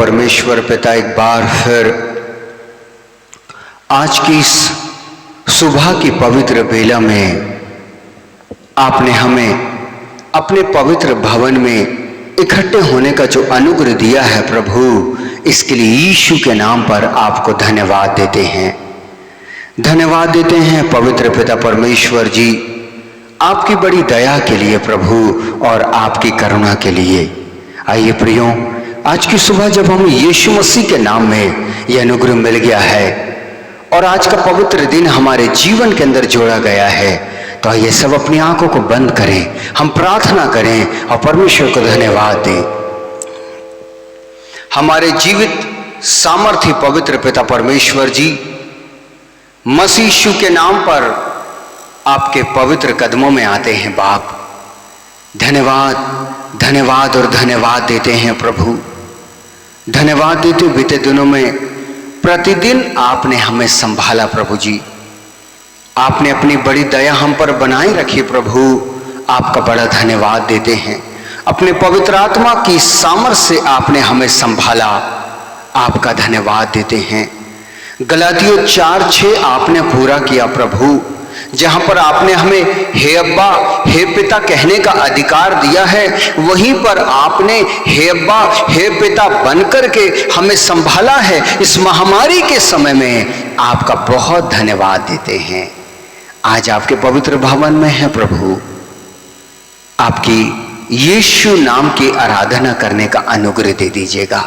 परमेश्वर पिता, एक बार फिर आज की इस सुबह की पवित्र बेला में आपने हमें अपने पवित्र भवन में इकट्ठे होने का जो अनुग्रह दिया है प्रभु, इसके लिए यीशु के नाम पर आपको धन्यवाद देते हैं। धन्यवाद देते हैं पवित्र पिता परमेश्वर जी, आपकी बड़ी दया के लिए प्रभु और आपकी करुणा के लिए। आइए प्रियो, आज की सुबह जब हमें यीशु मसीह के नाम में यह अनुग्रह मिल गया है और आज का पवित्र दिन हमारे जीवन के अंदर जोड़ा गया है, तो आइए सब अपनी आंखों को बंद करें, हम प्रार्थना करें और परमेश्वर को धन्यवाद दें। हमारे जीवित सामर्थ्य पवित्र पिता परमेश्वर जी, मसीह यीशु के नाम पर आपके पवित्र कदमों में आते हैं बाप। धन्यवाद, धन्यवाद और धन्यवाद देते हैं प्रभु। धन्यवाद देते बीते दिनों में प्रतिदिन आपने हमें संभाला प्रभु जी, आपने अपनी बड़ी दया हम पर बनाए रखी प्रभु, आपका बड़ा धन्यवाद देते हैं। अपने पवित्र आत्मा की सामर्थ से आपने हमें संभाला, आपका धन्यवाद देते हैं। गलातियों 4:6 आपने पूरा किया प्रभु, जहां पर आपने हमें हे अब्बा हे पिता कहने का अधिकार दिया है, वहीं पर आपने हे अब्बा हे पिता बनकर के हमें संभाला है। इस महामारी के समय में आपका बहुत धन्यवाद देते हैं। आज आपके पवित्र भवन में है प्रभु, आपकी यीशु नाम की आराधना करने का अनुग्रह दे दीजिएगा।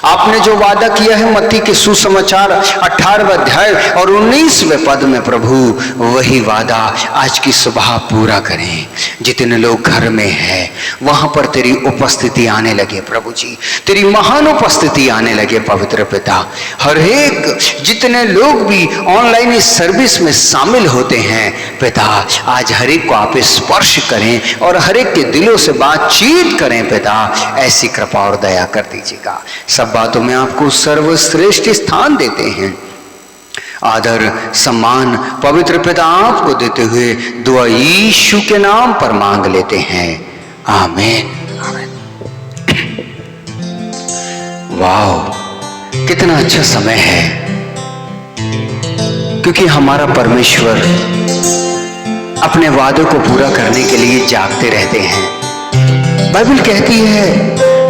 आपने जो वादा किया है मत्ती के सुसमाचार 18वें अध्याय और 19वें पद में प्रभु, वही वादा आज की सुबह पूरा करें। जितने लोग घर में हैं वहां पर तेरी उपस्थिति आने लगे प्रभु जी, तेरी महान उपस्थिति आने लगे पवित्र पिता। हर एक जितने लोग भी ऑनलाइन इस सर्विस में शामिल होते हैं पिता, आज हर एक को आप स्पर्श करें और हर एक के दिलों से बातचीत करें पिता, ऐसी कृपा और दया कर दीजिएगा। सब बातों में आपको सर्वश्रेष्ठ स्थान देते हैं। आदर सम्मान पवित्र पिता आपको देते हुए दुआ यीशु के नाम पर मांग लेते हैं, आमीन। वाह, कितना अच्छा समय है, क्योंकि हमारा परमेश्वर अपने वादों को पूरा करने के लिए जागते रहते हैं। बाइबल कहती है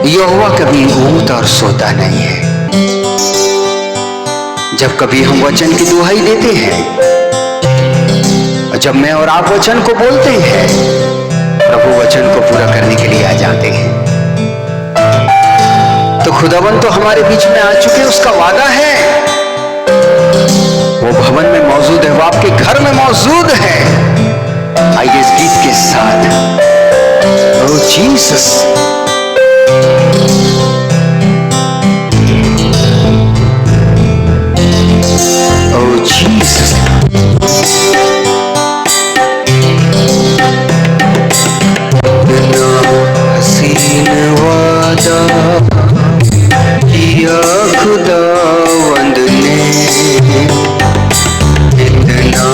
यहोवा कभी ऊँघता और सोता नहीं है। जब कभी हम वचन की दुहाई देते हैं, जब मैं और आप वचन को बोलते हैं, प्रभु वचन को पूरा करने के लिए आ जाते हैं। तो खुदावन तो हमारे बीच में आ चुके, उसका वादा है, वो भवन में मौजूद है, वो आपके घर में मौजूद है। आइए इस गीत के साथ Oh Jesus, oh Jesus, इतना हसीन वादा किया खुदावंद ने, इतना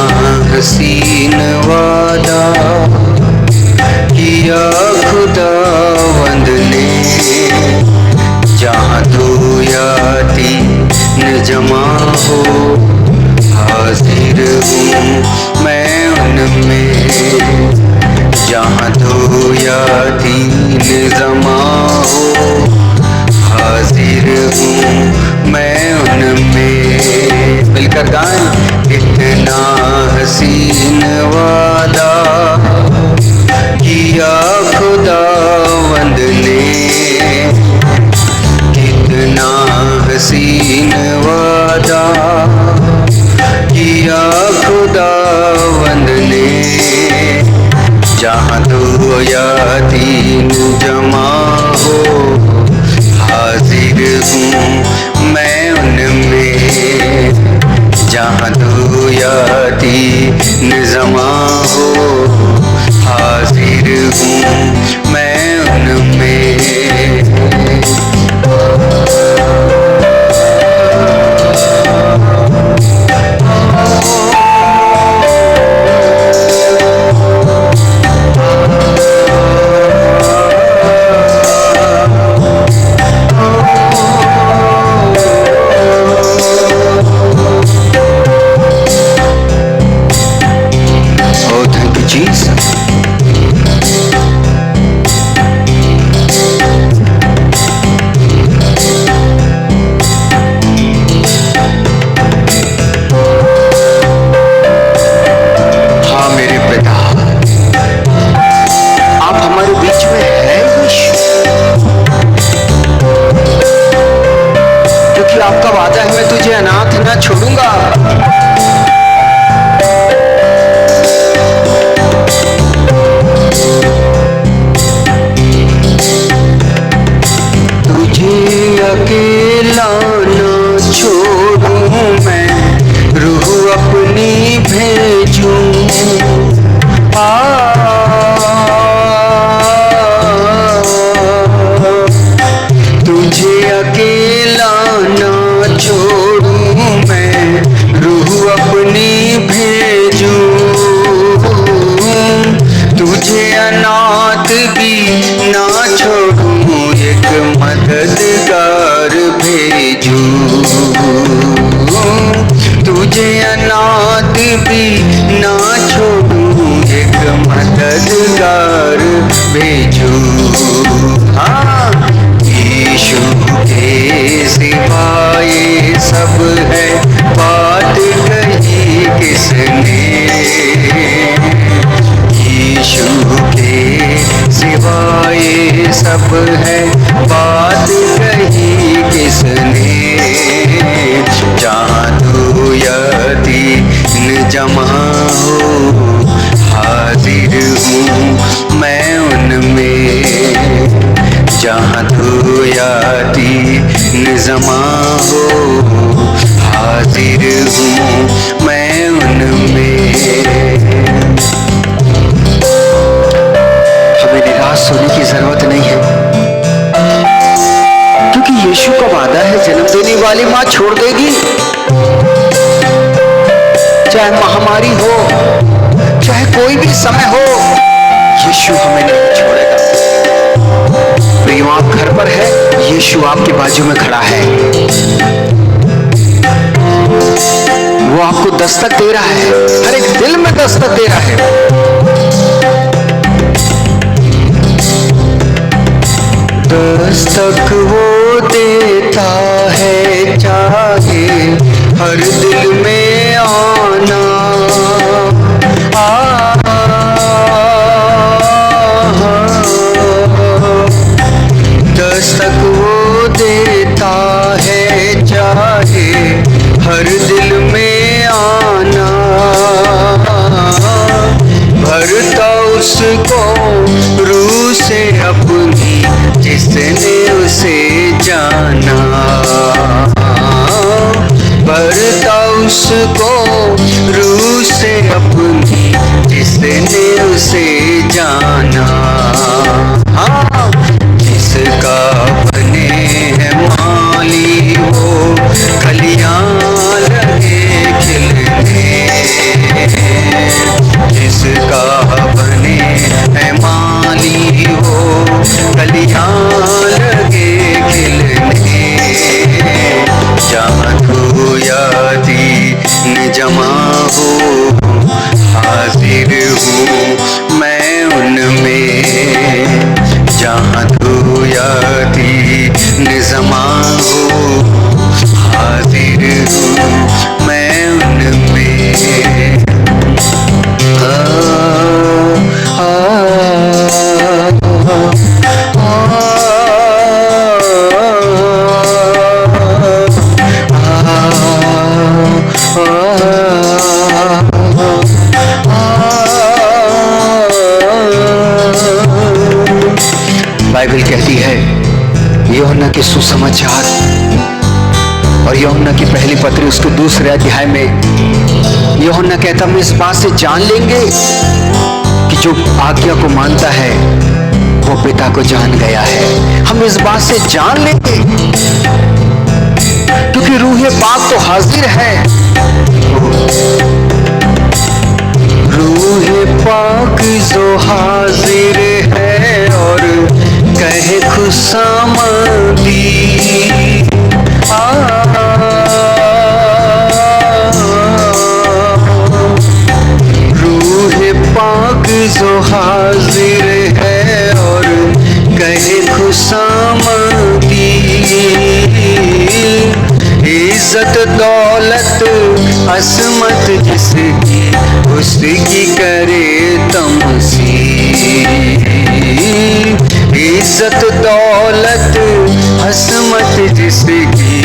हसीन वादा किया खुदावंद ने, जहाँ दो या तीन जमा हो, हाजिर हूँ मैं उनमें। जहाँ दो या तीन जमा हो, हाजिर हूँ मैं उनमें। मिलकर गाएं, इतना हसीन वादा किया खुदावंद ने, कितना हसीन वादा किया खुदावंद ने। जहाँ दो या तीन जमा हो, हाजिर हूँ मैं उनमें। जहाँ दो या तीन जमा हो, हाजिर हूँ मैं उनमें। ये सब है बात कही किसने, जहाँ तू यतीन जमा हो हाजिर हूँ मैं उनमें, जहाँ तू यतीन जमा हो हाजिर हूँ मैं उनमें। हमें निराश होने की जरूरत नहीं है, क्योंकि यीशु का वादा है जन्म देने वाली मां छोड़ देगी, चाहे महामारी हो चाहे कोई भी समय हो, यीशु हमें नहीं छोड़ेगा। प्रियो, आप घर पर है, यीशु आपके बाजू में खड़ा है, वो आपको दस्तक दे रहा है, हर एक दिल में दस्तक दे रहा है। दस्तक वो देता है चाहे हर दिल में आना, दस्तक वो देता है चाहे हर दिल में आना, भरता उसको रूह से अपनी जिसने उसे जाना, भरता उसको रूह से अपनी जिसने उसे जाना। हाँ, जिसका बने है माली वो कलियां लगे खिलने, जिसका बने है माली वो कलियां लगे खिलने, जहाँ तू यतीन जमा हो हाजिर हूँ मैं उनमें, जहाँ तू यतीन जमा हो हाजिर हूँ मैं उनमें। बाइबल कहती है यूहन्ना के सुसमाचार और यूहन्ना की पहली पत्री उसके दूसरे अध्याय में यूहन्ना कहता हम इस बात से जान लेंगे कि जो आज्ञा को मानता है वो पिता को जान गया है। हम इस बात से जान लेंगे क्योंकि रूह पाक तो हाजिर है, रूह पाक जो हाजिर है और कहे खुशामदी, रूह पाक जो हाजिर है और कहे खुशामदी, इज्जत दौलत असमत जिसकी उसकी करे तमसी, इज्जत दौलत असमत जिसकी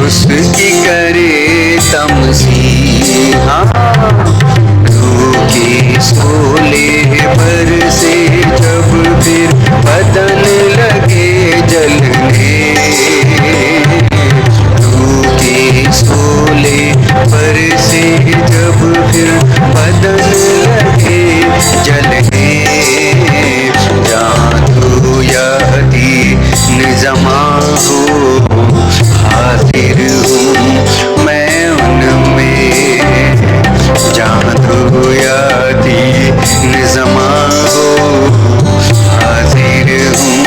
उसकी करे तमसी। हाँ, रूह के सोले पर से जब फिर बदन लगे जलने, रूह के सोले पर से जब फिर बदन लगे जलने, जहाँ तू यतीन जमा हो हाजिर हूँ मैं उनमें, जहाँ तू यतीन जमा हो हाजिर हूँ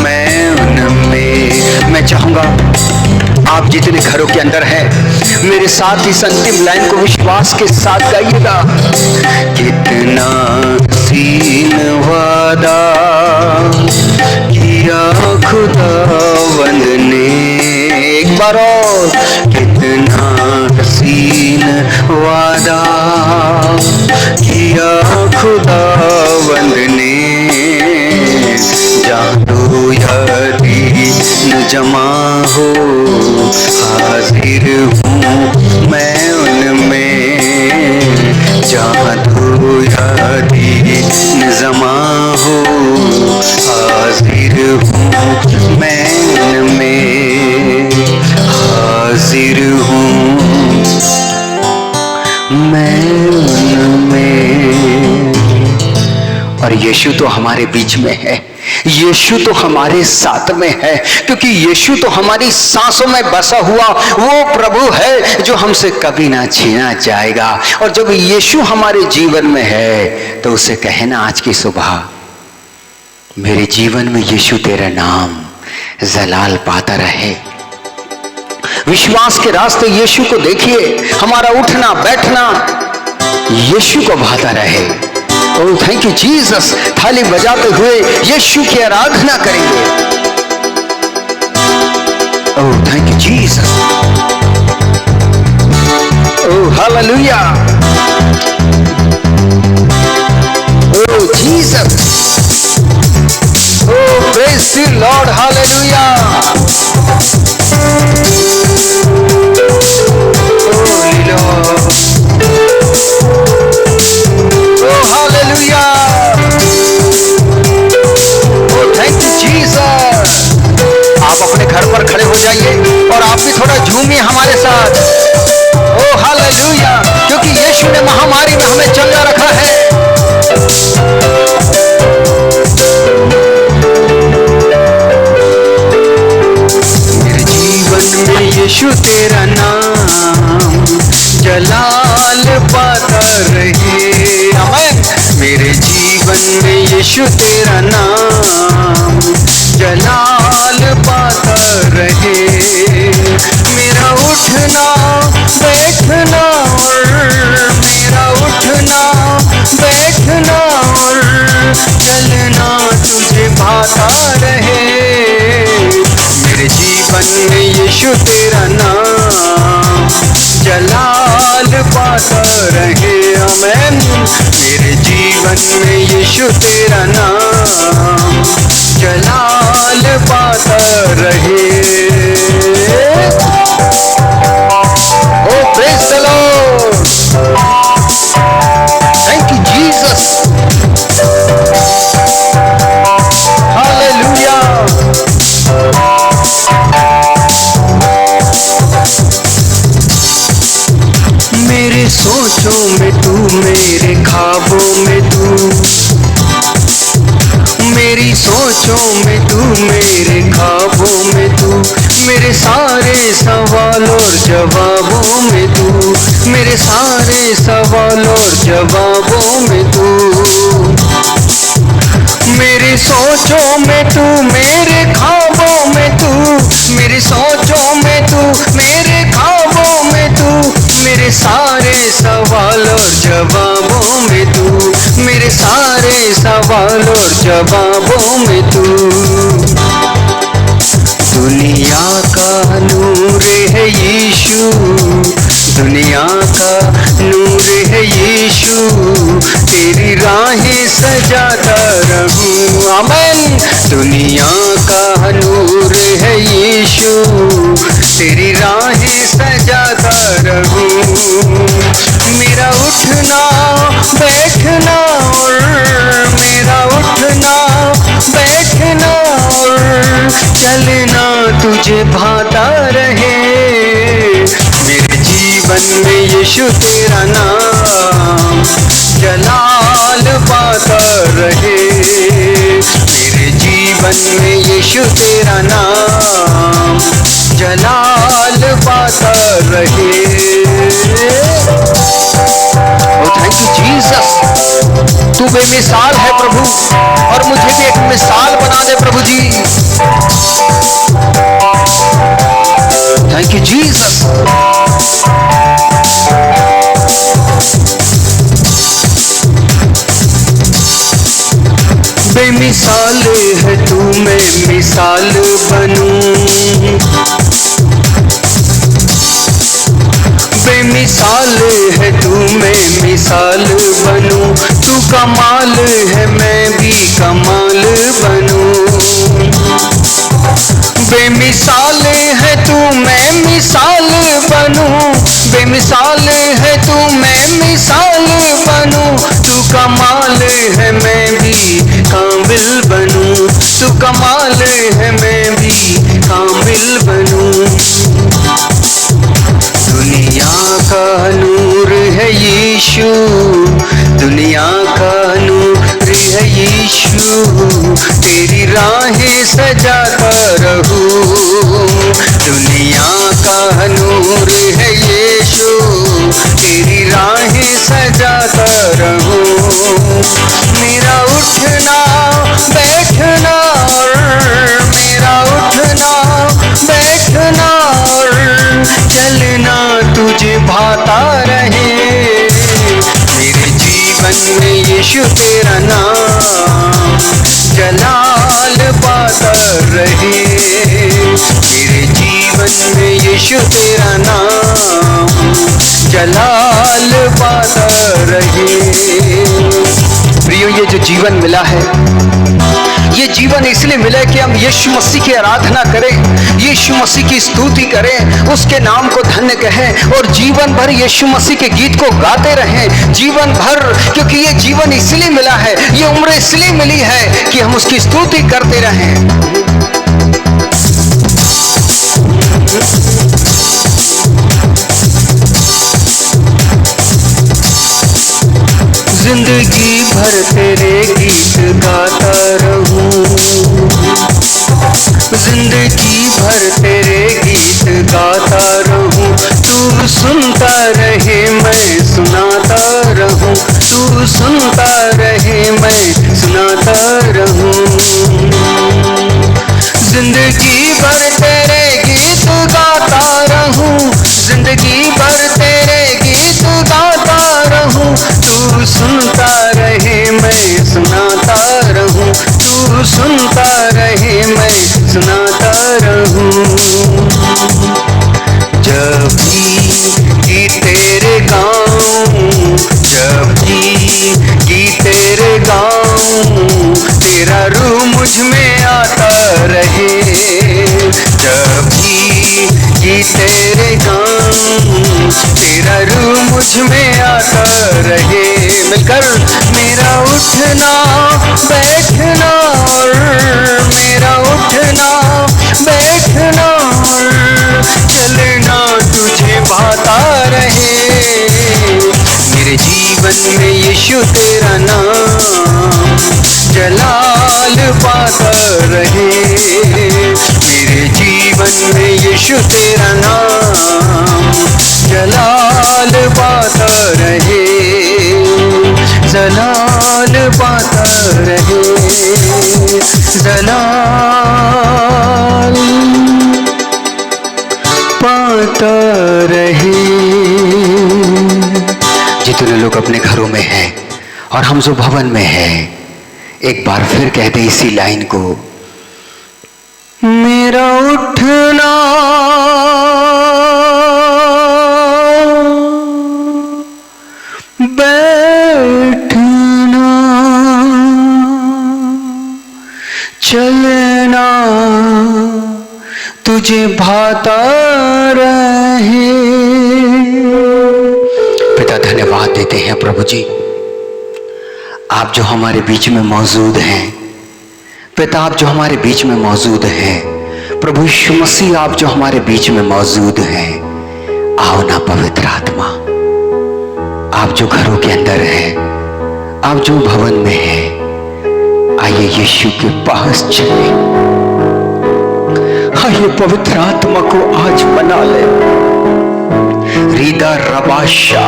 मैं उनमें। मैं चाहूँगा आप जितने घरों के अंदर हैं मेरे साथ इस अंतिम लाइन को विश्वास के साथ गाइएगा। कितना सीन वादा किया खुदावंद ने, एक बार और, कितना सीन वादा किया खुदावंद ने, जमा हो, हाजिर हूँ मैं उनमें, जहाँ तू या दीन जमा हो, हाजिर हूँ मैं उनमें, हाजिर हूँ मैं उनमें। और यीशु तो हमारे बीच में है, यीशु तो हमारे साथ में है, क्योंकि यीशु तो हमारी सांसों में बसा हुआ वो प्रभु है जो हमसे कभी ना छीना जाएगा। और जब यीशु हमारे जीवन में है तो उसे कहना आज की सुबह, मेरे जीवन में यीशु तेरा नाम जलाल पाता रहे। विश्वास के रास्ते यीशु को देखिए, हमारा उठना बैठना यीशु को भाता रहे। Oh thank you Jesus. थाली बजाते हुए यीशु की आराधना करेंगे। Oh thank you Jesus. Oh hallelujah. Oh Jesus. Oh praise the Lord, hallelujah. Oh lord, oh hallelujah. Oh thank you Jesus. आप अपने घर पर खड़े हो जाइए और आप भी थोड़ा झूमिए हमारे साथ। ओह हालेलुया, क्योंकि यीशु ने महामारी में हमें चंगा रखा है। मेरे जीवन में यीशु तेरा नाम जलाल पाता रहे। आमीन। मेरे जीवन में यीशु तेरा नाम जलाल पाता रहे। मेरा उठना बैठना और मेरा उठना बैठना और चलना तुझे भाता रहे। मेरे जीवन में यीशु तेरा नाम जलाल पाता रहे। आमीन। मेरे जीवन में यीशु तेरा नाम जलाल पाता रहे। Oh praise the Lord, thank you Jesus, hallelujah. मेरे सोचों में तू, मेरे ख्वाबों में तू, मेरी सोचों में तू, मेरे ख्वाबों में तू, मेरे सारे सवाल और जवाबों में तू, मेरे सारे सवाल और जवाबों में तू, मेरी सोचों में तू, मेरे ख्वाबों में तू, मेरी सोचों में तू, मेरे ख्वाबों में तू, मेरे सारे सवाल और जवाबों में तू, मेरे सारे सवाल और जवाबों में तू। दुनिया का नूर है यीशु, दुनिया का नूर है यीशु, तेरी राहें सजाता रहूं। आमीन। दुनिया का नूर है यीशु, तेरी राहें सजाता रहूं। मेरा उठना बैठना और मेरा उठना बैठना और चलना तुझे भाता रहे। मेरे जीवन में यीशु तेरा नाम जलाल पाता रहे। मेरे जीवन में यीशु तेरा नाम जलाल पाता रहे। ओ थैंक यू जीसस। तू बेमिसाल है प्रभु, और मुझे भी एक मिसाल बना दे प्रभु जी। Thank you Jesus. बेमिसाल है तू, मैं मिसाल बनूं। बेमिसाल है तू, मैं मिसाल बनूं। तू कमाल है, मैं भी कमाल बनूं। बेमिसाल मिसाल है तू, मैं मिसाल बनूं, तू कमाल है मैं भी कामिल बनूं, तू कमाल है मैं भी कामिल बनूं। दुनिया का नूर है यीशु, दुनिया का नूर है यीशु, तेरी राहें सजाता रहूं। दुनिया का नूर है यीशु, तेरी राहें सजाता रहूं। मेरा उठना बैठना और मेरा उठना बैठना और चलना तुझे भाता रहे। मेरे जीवन में यीशु तेरा नाम जलाल पाता रहे। मेरे जीवन में यीशु तेरा नाम जलाल पाता रहे। प्रियो, ये जो जीवन मिला है, ये जीवन इसलिए मिला है कि हम यीशु मसीह की आराधना करें, यीशु मसीह की स्तुति करें, उसके नाम को धन्य कहें और जीवन भर यीशु मसीह के गीत को गाते रहें जीवन भर। क्योंकि ये जीवन इसलिए मिला है, ये उम्र इसलिए मिली है कि हम उसकी स्तुति करते रहें। जिंदगी भर तेरे गीत गाता रहूं, जिंदगी भर तेरे गीत गाता रहूं। तू सुनता रहे मैं सुनाता रहूं, तू सुनता रहे मैं सुनाता रहूं। जिंदगी भर तेरे गीत गाता रहूं, जिंदगी भर तेरे गीत गाता रहूं। तू सुनता रहे मैं सुनाता रहूं, तू सुनता रहे मैं सुनाता रहूं। जब भी तेरे गाऊं, जब भी तेरे गाऊं, तेरा रूह मुझ में आता रहे। जब भी तेरे गाऊं, तेरा रूह मुझ में आता रहे। मिलकर मेरा उठना बैठना और मेरा उठना बैठना और चलना तुझे भाता रहे। मेरे जीवन में यीशु तेरा नाम जलाल पाता रहे। मेरे जीवन में यीशु तेरा नाम जलाल पाता रहे, जलाल पाता रहे, जलाल पाता रहे। जितने लोग अपने घरों में हैं और हम जो भवन में हैं, एक बार फिर कहते इसी लाइन को, मेरा उठना बैठना चलना तुझे भाता रहे। पिता, धन्यवाद देते हैं प्रभु जी, आप जो हमारे बीच में मौजूद हैं। पिता, आप जो हमारे बीच में मौजूद हैं। प्रभु यीशु मसीह, आप जो हमारे बीच में मौजूद हैं। आओ ना पवित्र आत्मा, आप जो घरों के अंदर हैं, आप जो भवन में हैं, आइए यीशु के पास चले। आइए पवित्र आत्मा को आज बना ले। रीदा रबाशा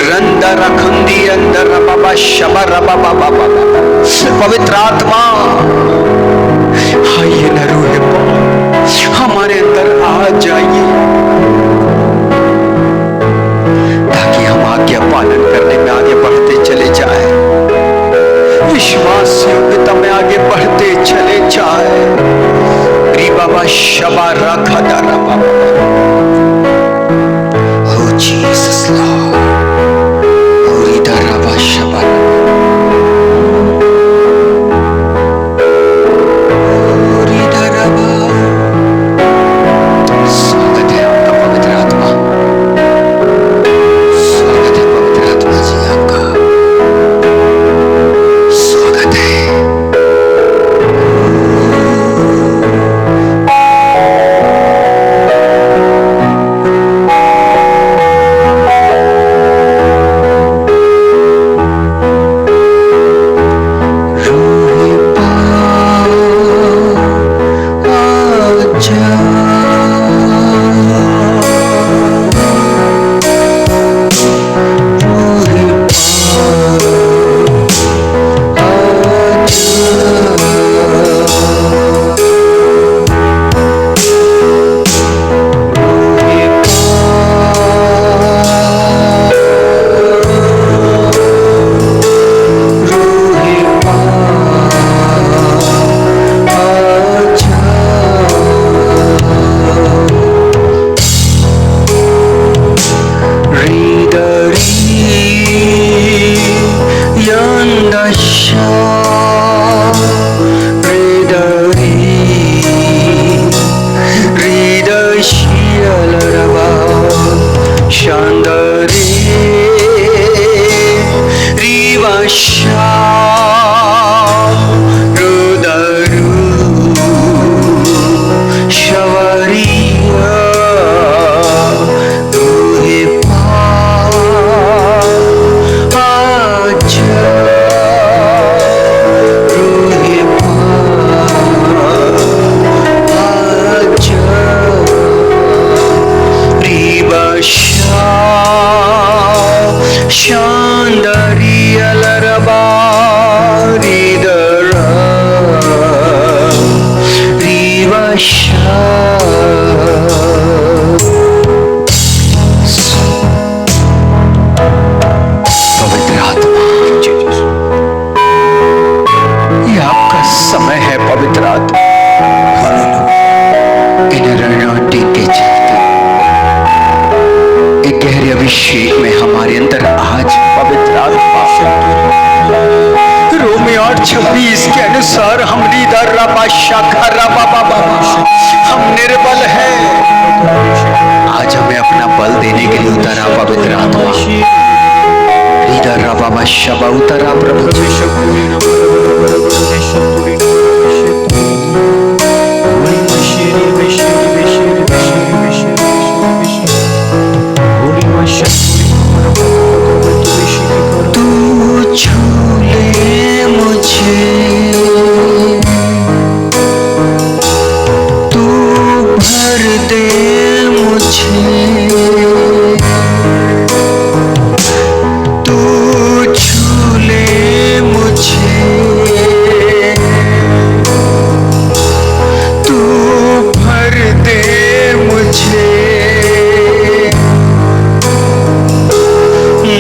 रंदा रखंदी अंदर रबाबा शबा रबाबा बाबा। पवित्र आत्मा आइए न रूहे हमारे अंदर आ जाइए, ताकि हम आज्ञा पालन करने में आगे बढ़ते चले जाए, विश्वास योग्यता में आगे बढ़ते चले जाए। री बाबा शबा रखा दारा बाबा। Oh Jesus Lord, oh Rida रबा शबा। अभिषेक में हमारे अंदर आज पवित्र आत्मा रोमी 8:26 के अनुसार हम हम निर्बल हैं। आज हमें अपना बल देने के लिए उतरा पवित्र आत्मा। उतरा प्रभु। तू छू ले मुझे, तू भर दे मुझे, तू छू ले मुझे, तू भर दे मुझे,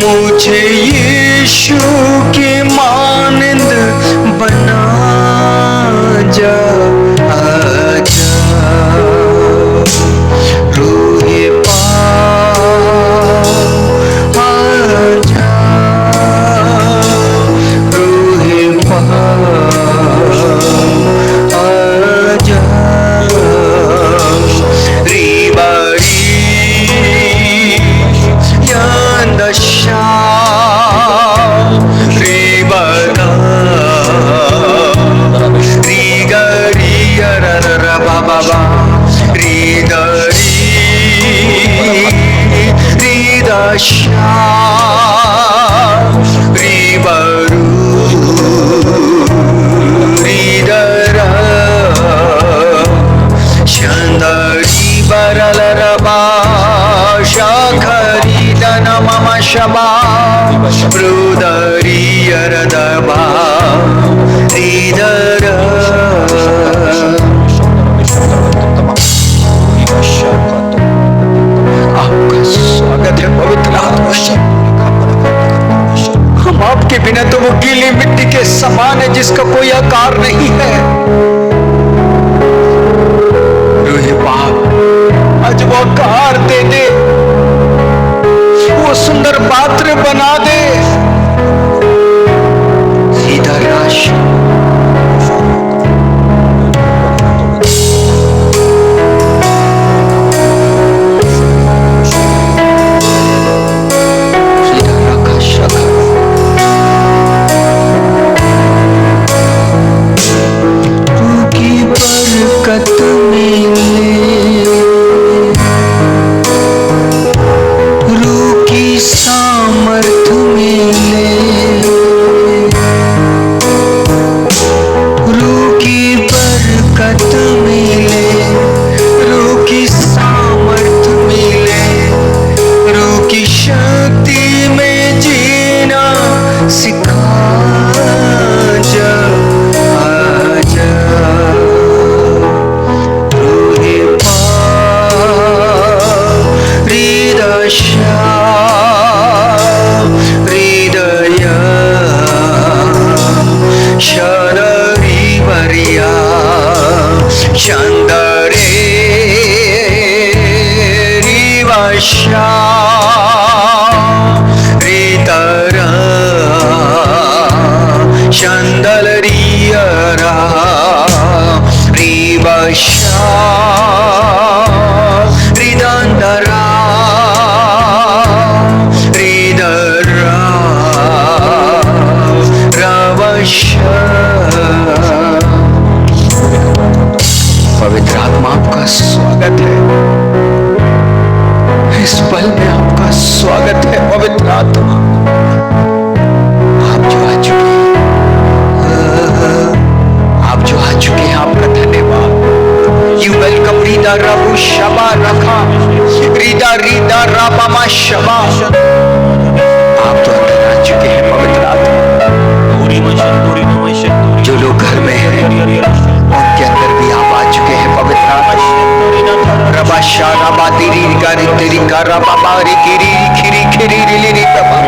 मुझे यीशु की मानंद बना जा। आजा रूहे पाक, आजा रूहे पाक, आजा रिबारी यंदशा रिबरा रिगरी अररा बाबा रिगरी रिदशा रिबरू रिदरा चंदरी बरलरबा शाखरी दनमम शबा रुदरी अरदबा रिदर। आपका स्वागत है पवित्र आत्मा। हम आपके बिना तो वो गीली मिट्टी के समान है जिसका कोई आकार नहीं है। रूहे पाक आज वो आकार दे दे, वो सुंदर पात्र बना दे। सीधा राशि पवित्र आत्मा आपका स्वागत है। इस पल में आपका स्वागत है पवित्र आत्मा। आप जो आ चुके हैं, आप जो आ चुके हैं, आपका धन्यवाद। यू वेलकम रीदा रबू शबा रखा रीदा रीदा राबा शबा। आप तो अंदर आ चुके हैं पवित्र आत्मा। जो लोग घर में हैं उनके अंदर भी आप आ चुके हैं पवित्र आत्मा। रबा शारा बातिरी गारी तेरी कारा बाबा री किरी खिरी खिरी रिली री बाबा।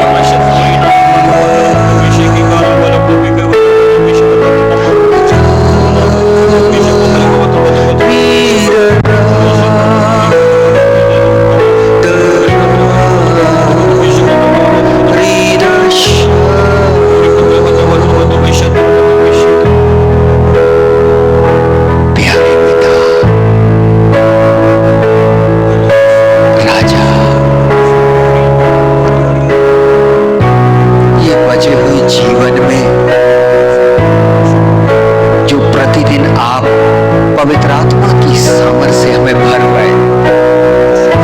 पवित्र आत्मा की सामर्थ्य से हमें भर रहे,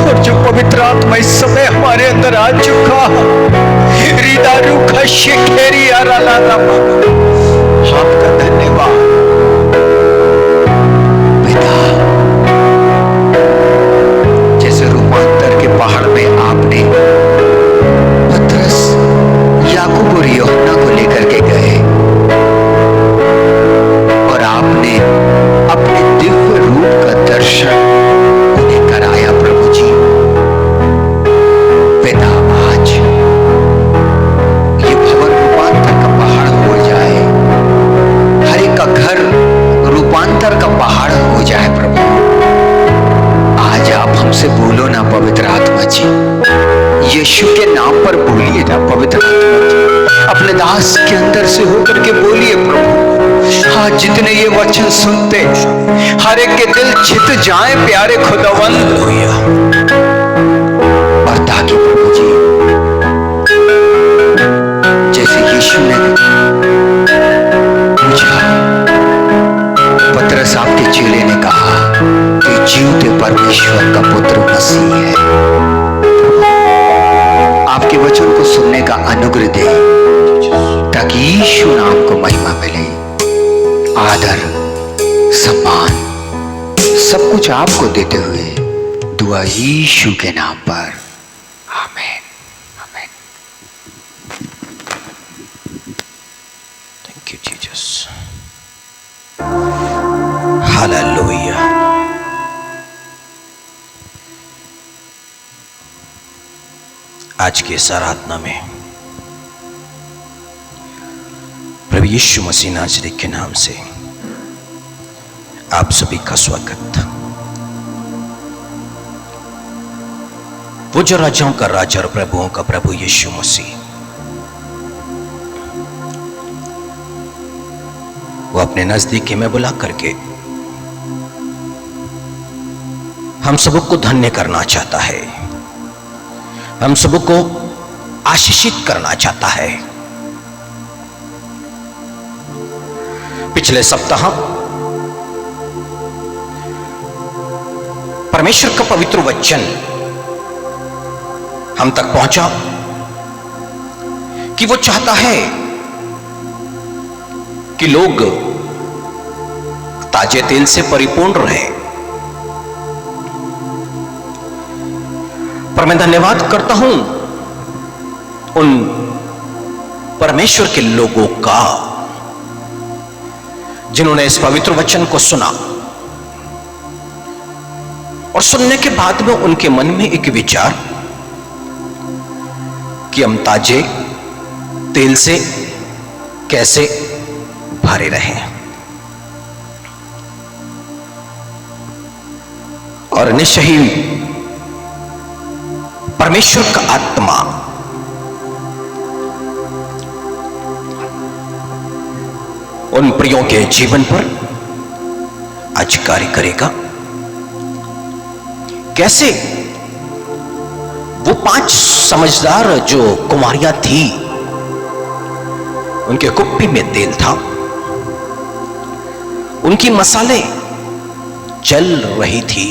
और जो पवित्र आत्मा इस समय हमारे अंदर आ चुका, आपका धन्यवाद पिता। जैसे रूपांतर के पहाड़ में आपने पतरस, याकूब और यूहन्ना को लेकर के गए और आपने अपने दिव्य रूप का दर्शन उन्हें कराया प्रभु जी। पिता, आज ये भवन रूपांतर का पहाड़ हो जाए, हर एक का घर रूपांतर का पहाड़ हो जाए प्रभु। आज आप हमसे बोलो ना पवित्र आत्मा जी, यीशु के नाम पर बोलिए ना पवित्र आत्मा जी, अपने दास के अंदर से होकर के बोलिए प्रभु। आज जितने ये वचन सुनते, हर एक के दिल छित जाए प्यारे खुदावंद, और ताकि प्रभु जी जैसे यीशु ने पूछा, पतरस आपके चेले ने कहा कि जीवते परमेश्वर का पुत्र मसीह है, आपके वचन को सुनने का अनुग्रह दे, ताकि यीशु नाम को महिमा मिले, आदर सम्मान सब कुछ आपको देते हुए दुआ यीशु के नाम पर, आमीन आमीन। Thank you Jesus, hallelujah. आज के इस आराधना में प्रभु यीशु मसीह नाज़री के नाम से आप सभी का स्वागत। वो जो राजाओं का राजा और प्रभुओं का प्रभु यीशु मसीह, वो अपने नजदीकी में बुला करके हम सबको धन्य करना चाहता है, हम सबको आशीषित करना चाहता है। पिछले सप्ताह परमेश्वर का पवित्र वचन हम तक पहुंचा कि वो चाहता है कि लोग ताजे तेल से परिपूर्ण रहे। पर मैं धन्यवाद करता हूं उन परमेश्वर के लोगों का जिन्होंने इस पवित्र वचन को सुना, और सुनने के बाद में उनके मन में एक विचार कि हम ताजे तेल से कैसे भरे रहें। और निश्चय ही परमेश्वर का आत्मा उन प्रियों के जीवन पर आज कार्य करेगा। कैसे वो 5 समझदार जो कुमारियां थी, उनके कुप्पी में तेल था, उनकी मसाले जल रही थी,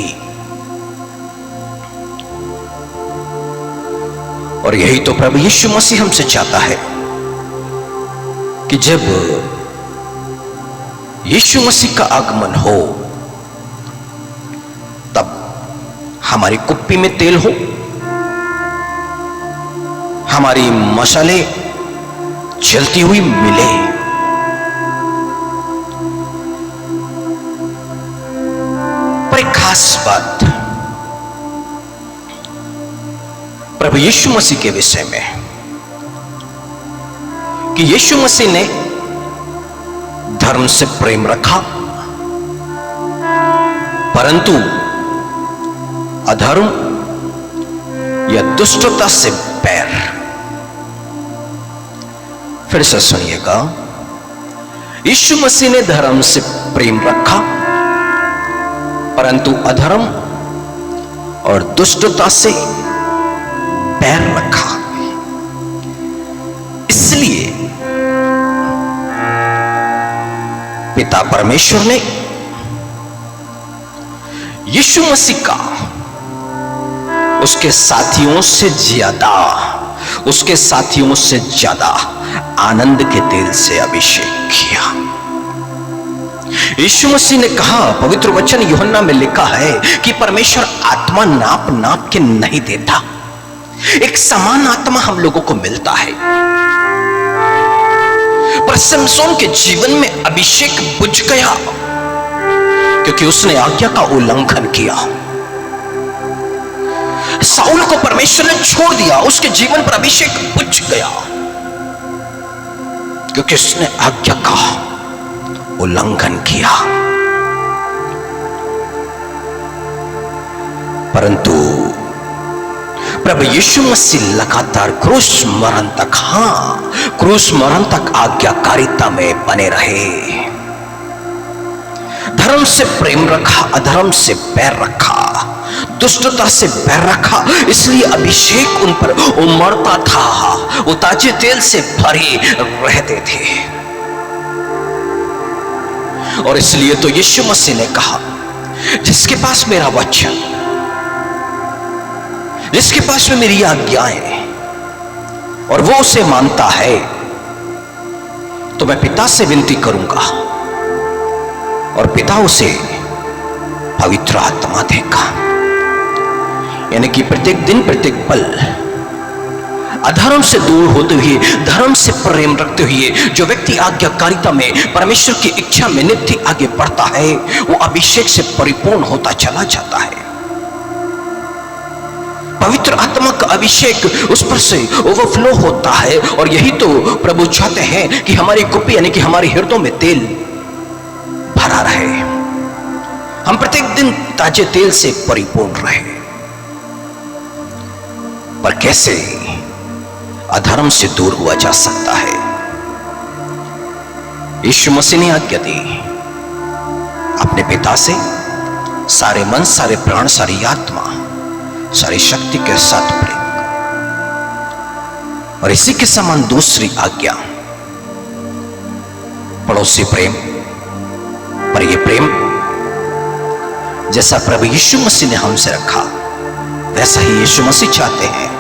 और यही तो प्रभु यीशु मसीह हमसे चाहता है कि जब यीशु मसीह का आगमन हो तब हमारी कुप्पी में तेल हो, हमारी मसाले जलती हुई मिले। पर एक खास बात प्रभु यीशु मसीह के विषय में कि यीशु मसीह ने धर्म से प्रेम रखा, परंतु अधर्म या दुष्टता से बैर। फिर से सुनिएगा, यीशु मसीह ने धर्म से प्रेम रखा, परंतु अधर्म और दुष्टता से बैर रखा। इसलिए पिता परमेश्वर ने यीशु मसीह का उसके साथियों से ज्यादा आनंद के तेल से अभिषेक किया। यीशु मसीह ने कहा, पवित्र वचन यूहन्ना में लिखा है कि परमेश्वर आत्मा नाप नाप के नहीं देता, एक समान आत्मा हम लोगों को मिलता है। पर सिमसोन के जीवन में अभिषेक बुझ गया क्योंकि उसने आज्ञा का उल्लंघन किया। साउल को परमेश्वर ने छोड़ दिया, उसके जीवन पर अभिषेक बुझ गया क्योंकि उसने आज्ञा का उल्लंघन किया। परंतु प्रभु यीशु मसीह लगातार क्रूस मरण तक आज्ञाकारिता में बने रहे। धर्म से प्रेम रखा, अधर्म से बैर रखा, दुष्टता से बैर रखा, इसलिए अभिषेक उन पर उमड़ता था। वो ताजे तेल से भरे रहते थे। और इसलिए तो यीशु मसीह ने कहा, जिसके पास मेरा वचन, जिसके पास में मेरी आज्ञाएं और वो उसे मानता है, तो मैं पिता से विनती करूंगा और पिता उसे पवित्र आत्मा देगा। यानी कि प्रत्येक दिन, प्रत्येक पल अधर्म से दूर होते हुए, धर्म से प्रेम रखते हुए जो व्यक्ति आज्ञाकारिता में, परमेश्वर की इच्छा में नित्य आगे बढ़ता है, वो अभिषेक से परिपूर्ण होता चला जाता है। पवित्र आत्मा का अभिषेक उस पर से ओवरफ्लो होता है। और यही तो प्रभु चाहते हैं कि हमारी कुप्पी यानी कि हमारे हृदयों में तेल भरा रहे, हम प्रत्येक दिन ताजे तेल से परिपूर्ण रहे। पर कैसे अधर्म से दूर हुआ जा सकता है? यीशु मसीह ने आज्ञा दी, अपने पिता से सारे मन, सारे प्राण, सारी आत्मा, सारी शक्ति के साथ प्रेम। और इसी के समान दूसरी आज्ञा पड़ोसी प्रेम। पर यह प्रेम जैसा प्रभु यीशु मसीह ने हमसे रखा, वैसा ही यीशु मसीह चाहते हैं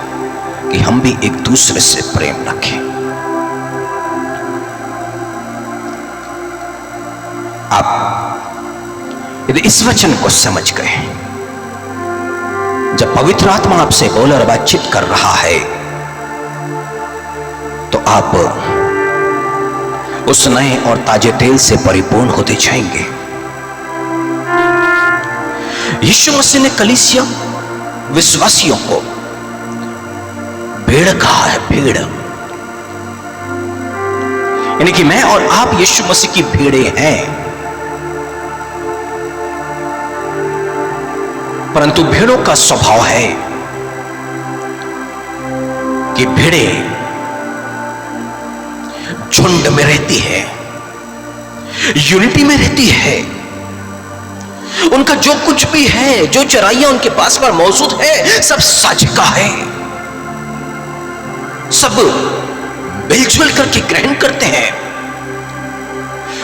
कि हम भी एक दूसरे से प्रेम रखें। आप यदि इस वचन को समझ गए, जब पवित्र आत्मा आपसे बोल और बातचीत कर रहा है, तो आप उस नए और ताजे तेल से परिपूर्ण होते जाएंगे। यीशु मसीह ने कलीसिया विश्वासियों को भेड़ कहा है, भेड़। यानी कि मैं और आप यीशु मसीह की भेड़े हैं। परंतु भेड़ों का स्वभाव है कि भेड़े झुंड में रहती है, यूनिटी में रहती है। उनका जो कुछ भी है, जो चराइयां उनके पास पर मौजूद है, सब साझे का है। सब मिलजुल करके ग्रहण करते हैं।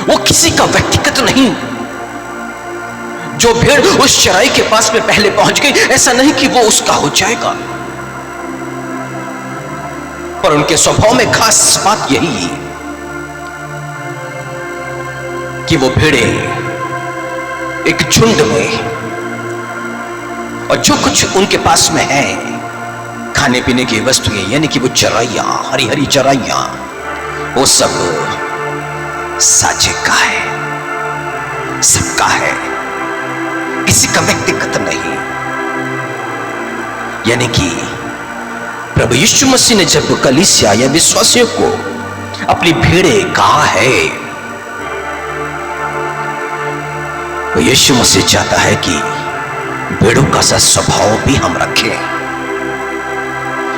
वो किसी का व्यक्तिगत नहीं। जो भेड़ उस चराई के पास में पहले पहुंच गई, ऐसा नहीं कि वो उसका हो जाएगा। पर उनके स्वभाव में खास बात यही कि वो भेड़े एक झुंड में, और जो कुछ उनके पास में है, खाने पीने की वस्तुएं, यानी कि वो चराइयां, हरी हरी चराइयां, वो सब साझे का है, सबका है, किसी का व्यक्तिगत नहीं। यानी कि प्रभु यीशु मसीह ने जब कलीसिया या विश्वासियों को अपनी भेड़े कहा है, तो यीशु मसीह चाहता है कि भेड़ों का सा स्वभाव भी हम रखें,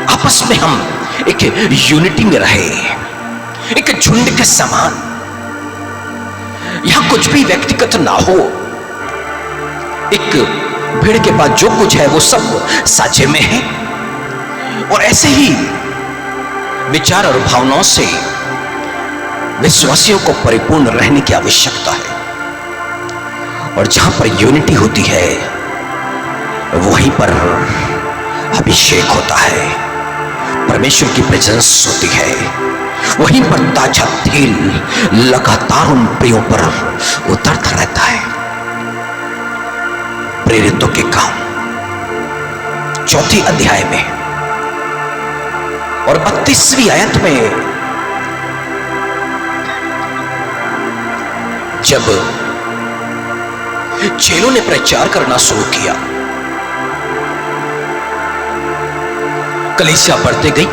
आपस में हम एक यूनिटी में रहे, एक झुंड के समान। यहां कुछ भी व्यक्तिगत ना हो। एक भेड़ के पास जो कुछ है वो सब साझे में है। और ऐसे ही विचार और भावनाओं से विश्वासियों को परिपूर्ण रहने की आवश्यकता है। और जहां पर यूनिटी होती है, वहीं पर अभिषेक होता है, परमेश्वर की प्रेजेंस होती है, वहीं पर ताजा तेल लगातार उन प्रियों पर उतरता रहता है। प्रेरितों के काम 4 अध्याय में और 32वीं आयत में जब चेलों ने प्रचार करना शुरू किया, कलीसिया बढ़ते गई।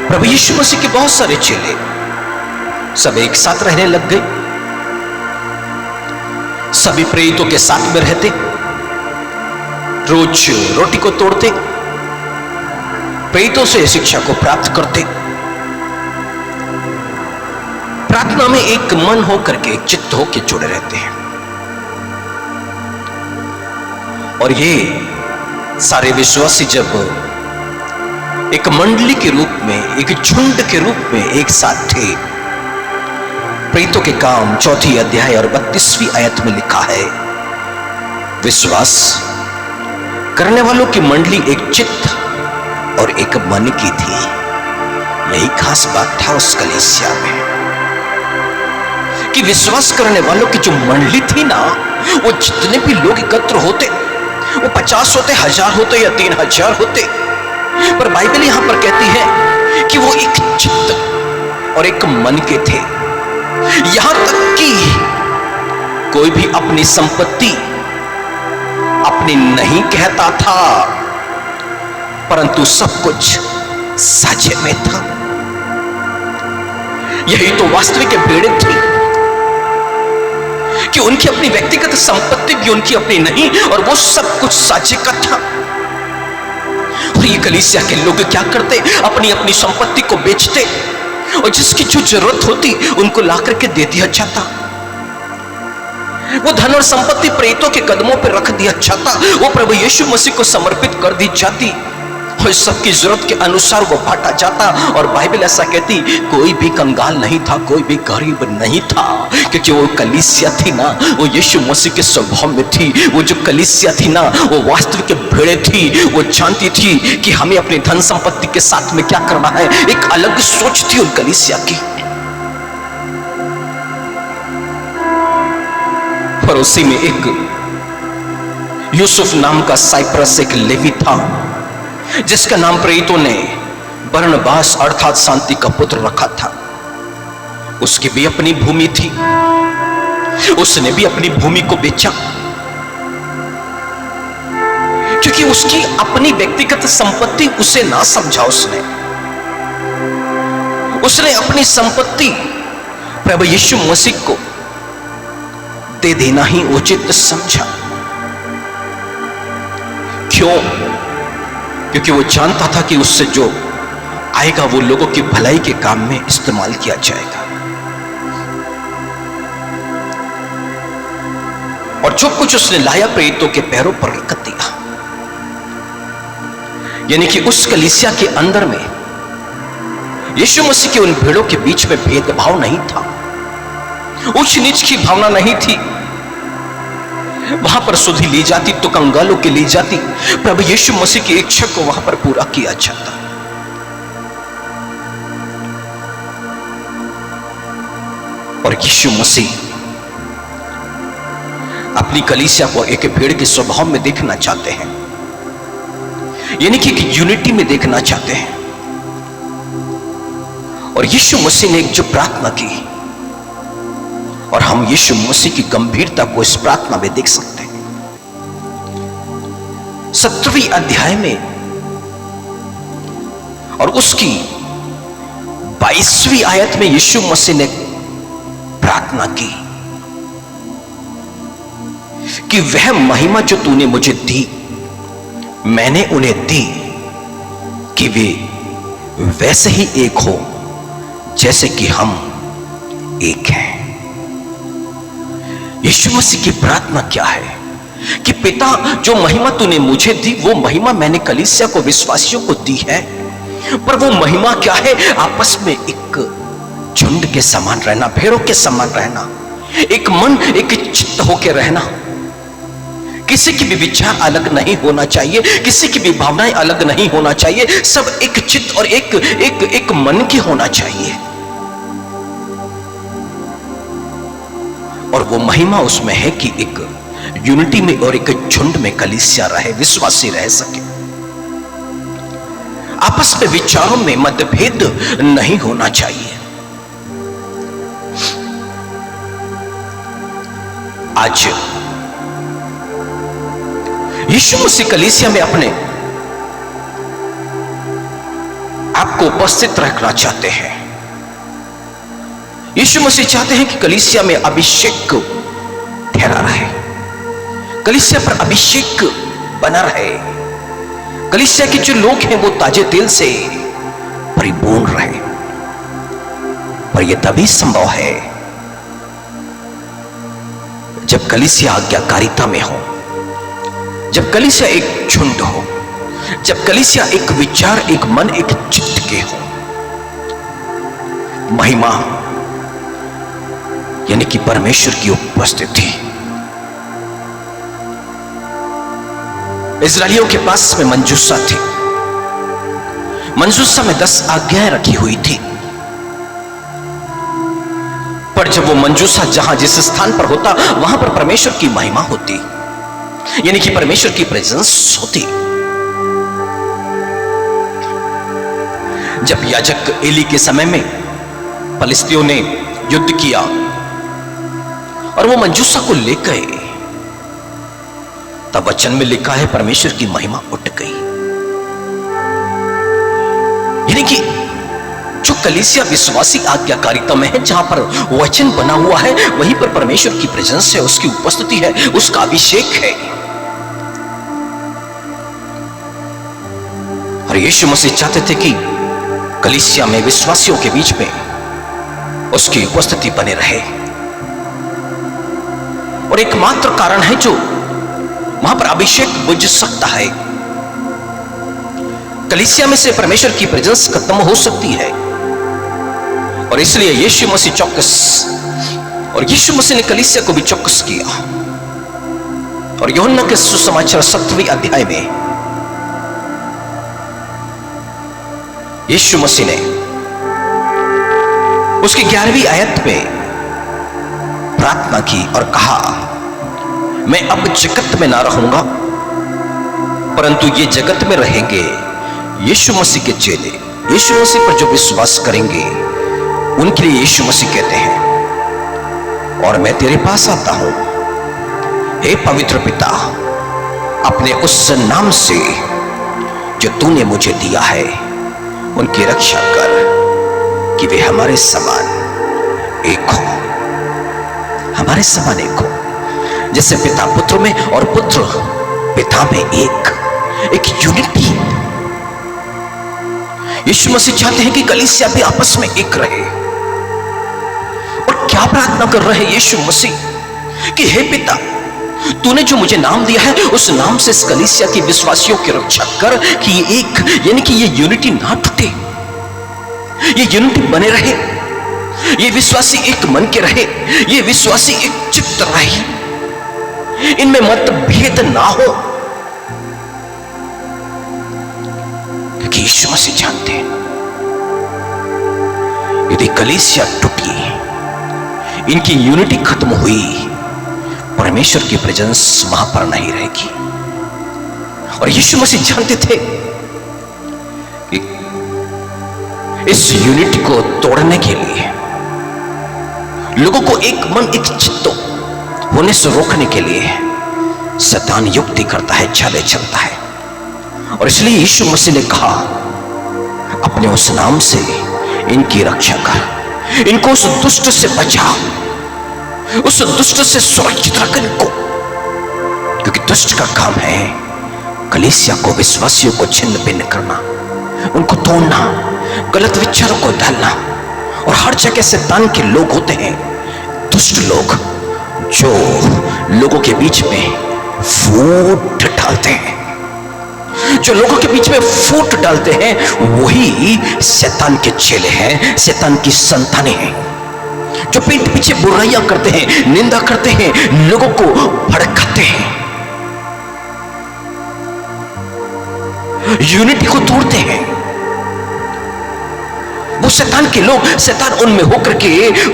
प्रभु यीशु मसीह के बहुत सारे चेले सब एक साथ रहने लग गए, सभी प्रेरितों के साथ में रहते, रोज रोटी को तोड़ते, प्रेरितों से शिक्षा को प्राप्त करते, प्रार्थना में एक मन होकर के, एक चित्त होकर जुड़े रहते हैं। और ये सारे विश्वासी जब एक मंडली के रूप में, एक झुंड के रूप में एक साथ थे, प्रेरितों के काम 4 अध्याय और 32वीं आयत में लिखा है, विश्वास करने वालों की मंडली एक चित्त और एक मन की थी। यही खास बात था उस कलीसिया में कि विश्वास करने वालों की जो मंडली थी ना, वो जितने भी लोग एकत्र होते, वो 50 होते, 1000 होते या 3000 होते, पर बाइबल यहां पर कहती है कि वो एक चित्त और एक मन के थे। यहां तक कि कोई भी अपनी संपत्ति अपनी नहीं कहता था, परंतु सब कुछ साझे में था। यही तो वास्तविक भेड़ें थी कि उनकी अपनी व्यक्तिगत संपत्ति भी उनकी अपनी नहीं, और वो सब कुछ साझे का था। और ये कलीसिया के लोग क्या करते, अपनी अपनी संपत्ति को बेचते और जिसकी जो जरूरत होती उनको ला करके दे दिया जाता। वो धन और संपत्ति प्रेरितों के कदमों पर रख दिया जाता, वो प्रभु यीशु मसीह को समर्पित कर दी जाती और सबकी जरूरत के अनुसार वो बांटा जाता। और बाइबल ऐसा कहती, कोई भी कंगाल नहीं था, कोई भी गरीब नहीं था, क्योंकि वो कलीसिया थी ना, वो यीशु मसीह के स्वभाव में थी। वो जो कलीसिया थी ना, वो वास्तविक भेड़े थी। वो जानती थी कि हमें अपनी धन संपत्ति के साथ में क्या करना है। एक अलग सोच थी उन कलीसिया की। पर उसी में एक यूसुफ नाम का साइप्रस एक लेवी था, जिसका नाम प्रेरितों ने बरनबास अर्थात शांति का पुत्र रखा था। उसकी भी अपनी भूमि थी, उसने भी अपनी भूमि को बेचा, क्योंकि उसकी अपनी व्यक्तिगत संपत्ति उसे ना समझा। उसने अपनी संपत्ति प्रभु यीशु मसीह को दे देना ही उचित समझा। क्यों? क्योंकि वो जानता था कि उससे जो आएगा वो लोगों की भलाई के काम में इस्तेमाल किया जाएगा। और जो कुछ उसने लाया प्रेरितों के पैरों पर रख दिया। यानी कि उस कलीसिया के अंदर में यीशु मसीह के उन भेड़ों के बीच में भेदभाव नहीं था, उच्च नीच की भावना नहीं थी। वहां पर सुधि ली जाती तो कंगालों की ली जाती, प्रभु यीशु मसीह की इच्छा को वहां पर पूरा किया जाता। और यीशु मसीह अपनी कलीसिया को एक भेड़ के स्वभाव में देखना चाहते हैं, यानी कि यूनिटी में देखना चाहते हैं। और यीशु मसीह ने एक जो प्रार्थना की, और हम यीशु मसीह की गंभीरता को इस प्रार्थना में देख सकते हैं। 17वीं अध्याय में और उसकी 22वीं आयत में यीशु मसीह ने प्रार्थना की कि वह महिमा जो तूने मुझे दी, मैंने उन्हें दी कि वे वैसे ही एक हो जैसे कि हम एक हैं। यीशु मसीह की प्रार्थना क्या है कि पिता, जो महिमा तूने मुझे दी वो महिमा मैंने कलीसिया को, विश्वासियों को दी है, पर वो महिमा क्या है? आपस में एक झुंड के समान रहना, भेड़ों के समान रहना, एक मन एक चित्त होकर रहना। किसी की भी विचार अलग नहीं होना चाहिए, किसी की भी भावनाएं अलग नहीं होना चाहिए, सब एक चित्त और एक मन की होना चाहिए। और वो महिमा उसमें है कि एक यूनिटी में और एक झुंड में कलीसिया रहे, विश्वासी रह सके। आपस में विचारों में मतभेद नहीं होना चाहिए। आज यीशु मसीह कलीसिया में अपने आपको उपस्थित रखना चाहते हैं। यीशु मसीह चाहते हैं कि कलीसिया में अभिषेक ठहरा रहे, कलीसिया पर अभिषेक बना रहे, कलीसिया के जो लोग हैं वो ताजे तेल से परिपूर्ण रहे। पर यह तभी संभव है जब कलीसिया आज्ञाकारिता में हो, जब कलीसिया एक झुंड हो, जब कलीसिया एक विचार, एक मन, एक चित्त के हो। महिमा यानी कि परमेश्वर की उपस्थिति। इस्राएलियों के पास में मंजूसा थी, मंजूसा में 10 आज्ञाएं रखी हुई थी। पर जब वो मंजूसा जहां जिस स्थान पर होता वहां पर परमेश्वर की महिमा होती, यानी कि परमेश्वर की प्रेजेंस होती। जब याजक एली के समय में फलिस्तियों ने युद्ध किया और वो मंजूसा को ले गए, तब वचन में लिखा है परमेश्वर की महिमा उठ गई। यानी कि जो कलीसिया विश्वासी आज्ञाकारिता में है, जहां पर वचन बना हुआ है, वहीं पर परमेश्वर की प्रेजेंस है, उसकी उपस्थिति है, उसका अभिषेक है। और यीशु मसीह चाहते थे कि कलीसिया में विश्वासियों के बीच में उसकी उपस्थिति बने रहे। और एकमात्र कारण है जो वहां पर अभिषेक बुझ सकता है, कलीसिया में से परमेश्वर की प्रेजेंस खत्म हो सकती है। और इसलिए यीशु मसीह चौकस, और यीशु मसीह ने कलीसिया को भी चौकस किया। और यूहन्ना के सुसमाचार 7वें अध्याय में यीशु मसीह ने उसकी 11वीं आयत में प्रार्थना की और कहा, मैं अब जगत में ना रहूंगा, परंतु ये जगत में रहेंगे यीशु मसीह के चेले। यीशु मसीह पर जो विश्वास करेंगे उनके लिए यीशु मसीह कहते हैं, और मैं तेरे पास आता हूं हे पवित्र पिता, अपने उस नाम से जो तूने मुझे दिया है उनकी रक्षा कर, कि वे हमारे समान एक हो, हमारे समान एक हो, जैसे पिता पुत्र में और पुत्र पिता में एक यूनिटी। यीशु मसीह चाहते हैं कि कलीसिया भी आपस में एक रहे। और क्या प्रार्थना कर रहे हैं यीशु मसीह कि हे पिता, तूने जो मुझे नाम दिया है उस नाम से इस कलीसिया की विश्वासियों की रक्षा कर, कि ये एक, यानी कि ये यूनिटी ना टूटे, ये यूनिटी बने रहे, ये विश्वासी एक मन के रहे, ये विश्वासी एक चित्त रहे, इनमें मतभेद ना हो। क्योंकि यीशु मसीह जानते हैं यदि कलीसिया टूटी, इनकी यूनिटी खत्म हुई, परमेश्वर की प्रेजेंस वहां पर नहीं रहेगी। और यीशु मसीह जानते थे कि इस यूनिटी को तोड़ने के लिए, लोगों को एक मन एक चित्त होने से रोकने के लिए शैतान युक्ति करता है, छले चलता है। और इसलिए यीशु मसीह ने कहा, अपने उस नाम से इनकी रक्षा कर, इनको उस दुष्ट से बचा, उस दुष्ट से सुरक्षित रख इनको। क्योंकि दुष्ट का काम है कलीसिया को, विश्वासियों को छिन्न भिन्न करना, उनको तोड़ना, गलत विचारों को डालना। और हर जगह शैतान के लोग होते हैं, दुष्ट लोग, जो लोगों के बीच में फूट डालते हैं, जो लोगों के बीच में फूट डालते हैं, वही शैतान के चेले हैं, शैतान की संतानें हैं, जो पीठ पीछे बुराइयां करते हैं, निंदा करते हैं, लोगों को भड़काते हैं। यूनिटी को तोड़ते हैं। वो शैतान के लोग, शैतान उनमें होकर के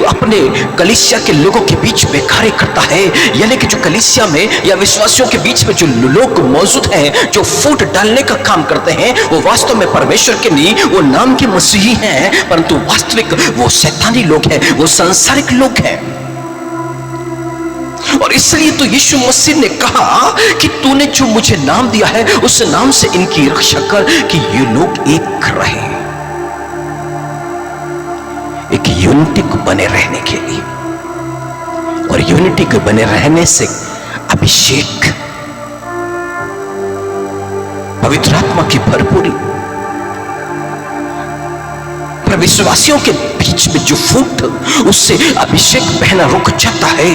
अपने कलीसिया के लोगों के बीच में कार्य करता है। यानी कि जो कलीसिया में या विश्वासियों के बीच में जो लोग मौजूद हैं, जो फूट डालने का काम करते हैं, वो वास्तव में परमेश्वर के नहीं, वो नाम के मसीही हैं, परंतु वास्तविक वो शैतानी लोग हैं, वो सांसारिक लोग हैं। और इसलिए तो यीशु मसीह ने कहा कि तूने जो मुझे नाम दिया है उस नाम से इनकी रक्षा कर कि ये लोग एक रहे, एक यूनिटी को बने रहने के लिए। और यूनिटी को बने रहने से अभिषेक, पवित्र आत्मा की भरपूरी, पर विश्वासियों के बीच में जो फूट, उससे अभिषेक बहना रुक जाता है।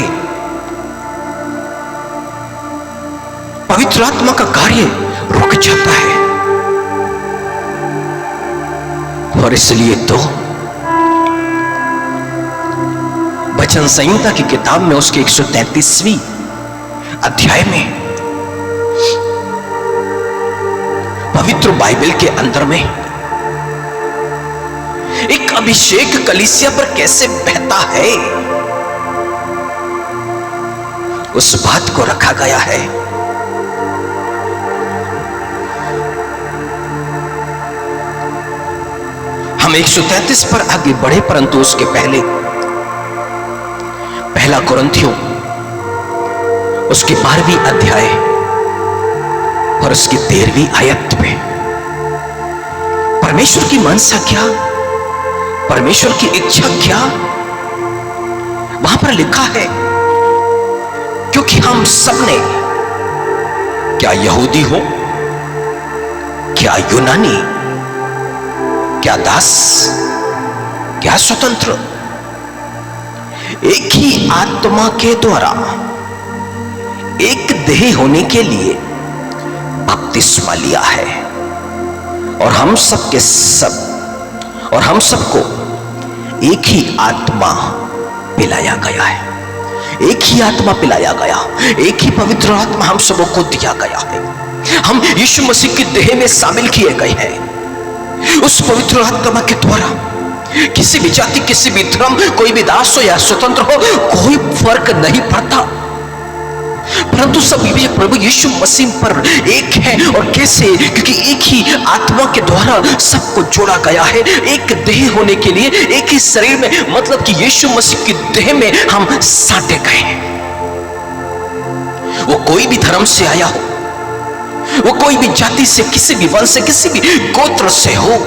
पवित्र आत्मा का कार्य रुक जाता है। और इसलिए तो वचन संहिता की किताब में उसके 133वीं अध्याय में, पवित्र बाइबल के अंदर में एक अभिषेक कलीसिया पर कैसे बहता है, उस बात को रखा गया है। हम 133 पर आगे बढ़े, परंतु उसके पहले पहला कुरिन्थियों उसकी 12वीं अध्याय और उसकी 13वीं आयत में परमेश्वर की मनसा क्या, परमेश्वर की इच्छा क्या, वहां पर लिखा है, क्योंकि हम सब ने, क्या यहूदी हो, क्या यूनानी, क्या दास, क्या स्वतंत्र, एक ही आत्मा के द्वारा एक देह होने के लिए बपतिस्मा लिया है। और हम सब के सब, और हम सबको एक ही आत्मा पिलाया गया है। एक ही आत्मा पिलाया गया, एक ही पवित्र आत्मा हम सबों को दिया गया है। हम यीशु मसीह की देह में शामिल किए गए हैं। उस पवित्र आत्मा के द्वारा किसी भी जाति, किसी भी धर्म, कोई भी दास हो या स्वतंत्र हो, कोई फर्क नहीं पड़ता, परंतु सब प्रभु यीशु मसीह पर एक है। और कैसे? क्योंकि एक ही आत्मा के द्वारा सबको जोड़ा गया है, एक देह होने के लिए, एक ही शरीर में, मतलब कि यीशु मसीह की देह में हम साटे गए हैं। वो कोई भी धर्म से आया हो, वो कोई भी जाति से, किसी भी वंश से, किसी भी गोत्र से हो,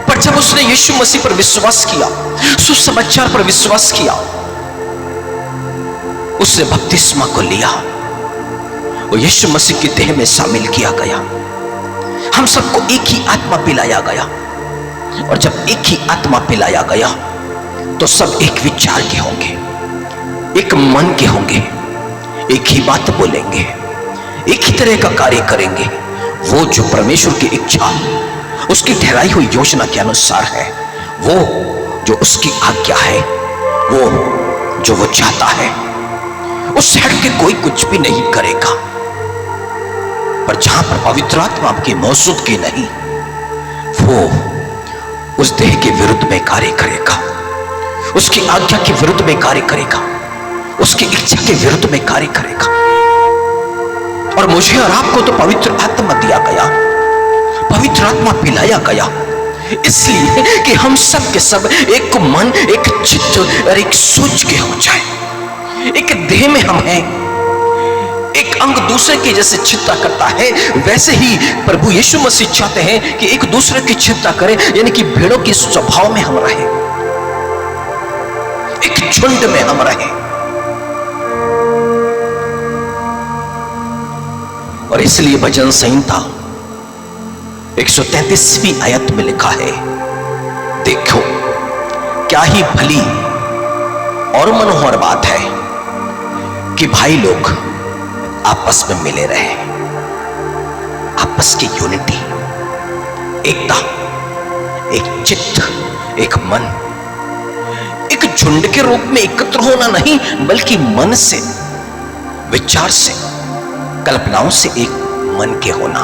पर जब उसने यीशु मसीह पर विश्वास किया, सुसमाचार पर विश्वास किया, उसने बपतिस्मा को लिया, वो यीशु मसीह की देह में शामिल किया गया। हम सबको एक ही आत्मा पिलाया गया, और जब एक ही आत्मा पिलाया गया तो सब एक विचार के होंगे, एक मन के होंगे, एक ही बात बोलेंगे, एक ही तरह का कार्य करेंगे। वो जो परमेश्वर की इच्छा, उसकी ठहराई हुई योजना के अनुसार है, वो जो उसकी आज्ञा है, वो जो वो चाहता है, उससे हट के कोई कुछ भी नहीं करेगा। पर जहां पर पवित्र आत्मा आपकी मौजूदगी नहीं, वो उस देह के विरुद्ध में कार्य करेगा, उसकी आज्ञा के विरुद्ध में कार्य करेगा, उसकी इच्छा के विरुद्ध में कार्य करेगा। और मुझे और आपको तो पवित्र आत्मा दिया गया, पवित्र आत्मा पिलाया गया, इसलिए कि हम सब के सब एक मन, एक चित्त और एक सोच के हो जाए। एक देह में हम हैं, एक अंग दूसरे की जैसे चिंता करता है, वैसे ही प्रभु यीशु मसीह चाहते हैं कि एक दूसरे की चिंता करें, यानी कि भेड़ों के स्वभाव में हम रहें, एक झुंड में हम रहें। और इसलिए भजन संहिता 133वीं आयत में लिखा है, देखो क्या ही भली और मनोहर बात है कि भाई लोग आपस में मिले रहे, आपस की यूनिटी, एकता, एक चित्त, एक मन, एक झुंड के रूप में एकत्र होना नहीं, बल्कि मन से, विचार से, कल्पनाओं से एक मन के होना।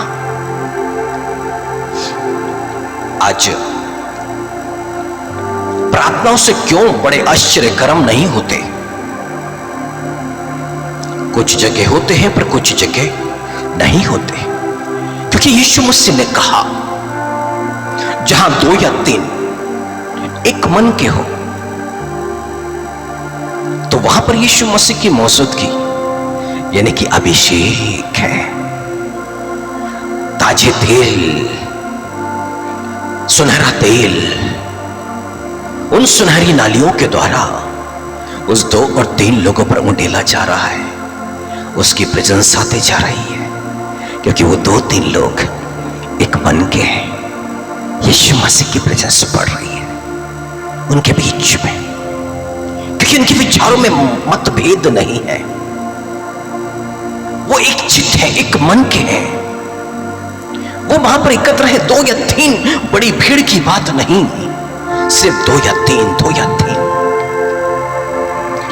आज प्रार्थनाओं से क्यों बड़े आश्चर्यकर्म नहीं होते? कुछ जगह होते हैं पर कुछ जगह नहीं होते, क्योंकि यीशु मसीह ने कहा जहां 2 या 3 एक मन के हो, तो वहां पर यीशु मसीह की मौजूदगी यानी कि अभिषेक है। ताजे तेल, सुनहरा तेल उन सुनहरी नालियों के द्वारा उस 2 और 3 लोगों पर उंडेला जा रहा है। उसकी प्रेजेंस आते जा रही है, क्योंकि वो 2-3 लोग एक मन के हैं। यीशु मसीह की प्रेजेंस बढ़ रही है उनके बीच में, क्योंकि उनके विचारों में मतभेद नहीं है। वो एक चित्त है, एक मन के हैं। वो वहां पर एकत्र है। 2 या 3 बड़ी भीड़ की बात नहीं, सिर्फ 2 या 3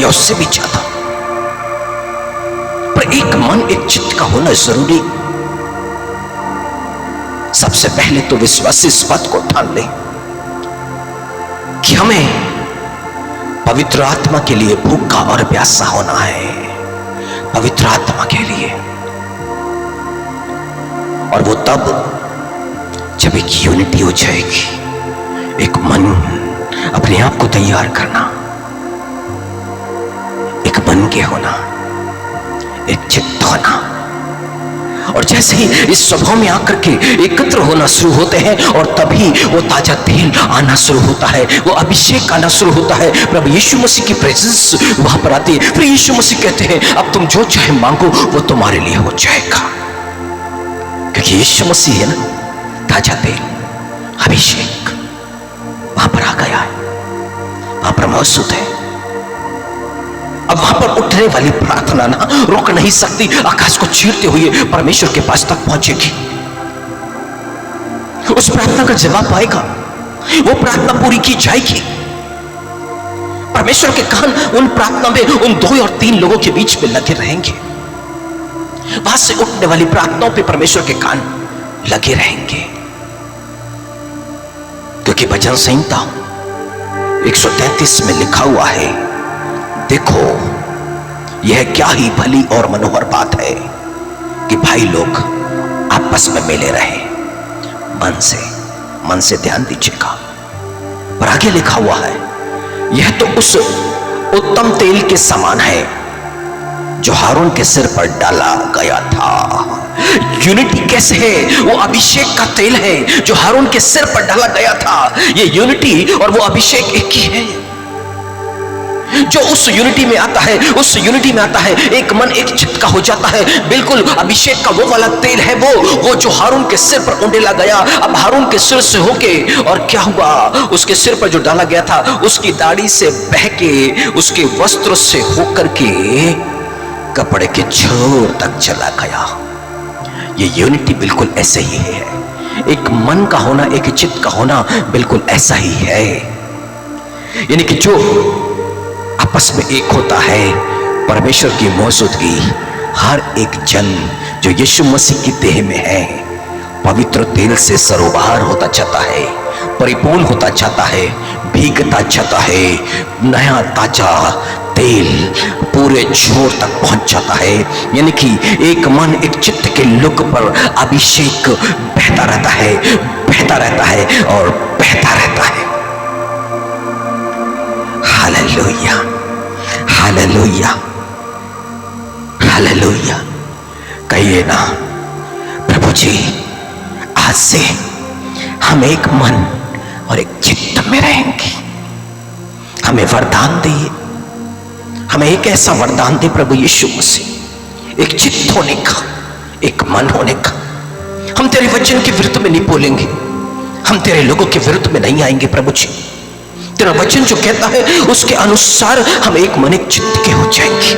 या उससे भी ज्यादा, पर एक मन एक चित्त का होना जरूरी। सबसे पहले तो विश्वासी इस बात को ठान ले कि हमें पवित्र आत्मा के लिए भूखा और प्यासा होना है, पवित्र आत्मा के लिए। और वो तब जब एक यूनिटी हो जाएगी, एक मन, अपने आप को तैयार करना, एक मन के होना, एक चित्त होना। और जैसे ही इस स्वभाव में आकर के एकत्र होना शुरू होते हैं, और तभी वो ताजा तेल आना शुरू होता है, वो अभिषेक आना शुरू होता है। प्रभु यीशु मसीह की प्रेजेंस वहां पर आती है। फिर यीशु मसीह कहते हैं अब तुम जो चाहे मांगो वो तुम्हारे लिए हो जाएगा, क्योंकि यीशु मसीह है ना, ताजा तेल, अभिषेक वहां पर आ गया है, वहां पर मौजूद है। अब वहां पर उठने वाली प्रार्थना ना रुक नहीं सकती, आकाश को चीरते हुए परमेश्वर के पास तक पहुंचेगी। उस प्रार्थना का जवाब आएगा, वो प्रार्थना पूरी की जाएगी। परमेश्वर के कान उन प्रार्थना में उन 2 और 3 लोगों के बीच में लगे रहेंगे। वहां से उठने वाली प्रार्थनाओं पे परमेश्वर के कान लगे रहेंगे, क्योंकि भजन संहिता 133 में लिखा हुआ है, देखो यह क्या ही भली और मनोहर बात है कि भाई लोग आपस में मिले रहे। मन से ध्यान दीजिएगा। पर आगे लिखा हुआ है, यह तो उस उत्तम तेल के समान है जो हारून के सिर पर डाला गया था। यूनिटी कैसे है? वो अभिषेक का तेल है जो हारून के सिर पर डाला गया था। ये यूनिटी और वो अभिषेक एक ही है। जो उस यूनिटी में आता है, उस यूनिटी में आता है, एक मन एक चित्त का हो जाता है। बिल्कुल अभिषेक का वो वाला तेल है, वो जो हारून के सिर पर उंडेला गया। अब हारून के सिर से होके और क्या हुआ, उसके सिर पर जो डाला गया था उसकी दाढ़ी से बह के उसके वस्त्र से होकर के कपड़े के छोर तक चला गया। ये यूनिटी बिल्कुल ऐसे ही है। एक मन का होना, एक चित्त का होना बिल्कुल ऐसा ही है। यानी कि जो आपस में एक होता है, परमेश्वर की मौजूदगी हर एक जन जो यीशु मसीह की देह में है, पवित्र तेल से सरोबार होता जाता है, परिपूर्ण होता जाता है, भीगता जाता है। नया ताजा तेल पूरे छोर तक पहुंच जाता है। यानी कि एक मन एक चित्त के लुक पर अभिषेक बहता रहता है, बहता रहता है और बहता रहता है। Hallelujah, hallelujah, hallelujah. कहिए ना, प्रभु जी आज से हम एक मन और एक चित्त में रहेंगे। हमें वरदान दिए, हमें एक ऐसा वरदान दे प्रभु यीशु मसीह, एक चित्त होने का, एक मन होने का। हम तेरे वचन के विरुद्ध में नहीं बोलेंगे, हम तेरे लोगों के विरुद्ध में नहीं आएंगे प्रभु जी। तेरा वचन जो कहता है उसके अनुसार हम एक मन एक चित्त के हो जाएंगे।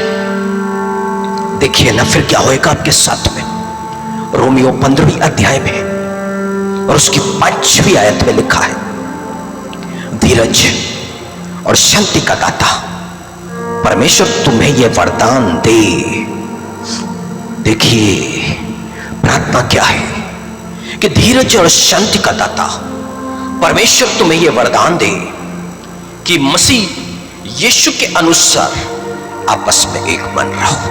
देखिए ना फिर क्या होएगा आपके साथ में। रोमियो 15वीं अध्याय में और उसकी 5वीं आयत में लिखा है, धीरज और शांति का दाता परमेश्वर तुम्हें यह वरदान दे। देखिए प्रार्थना क्या है कि धीरज और शांति का दाता परमेश्वर तुम्हें यह वरदान दे कि मसीह यीशु के अनुसार आपस में एक मन रहो।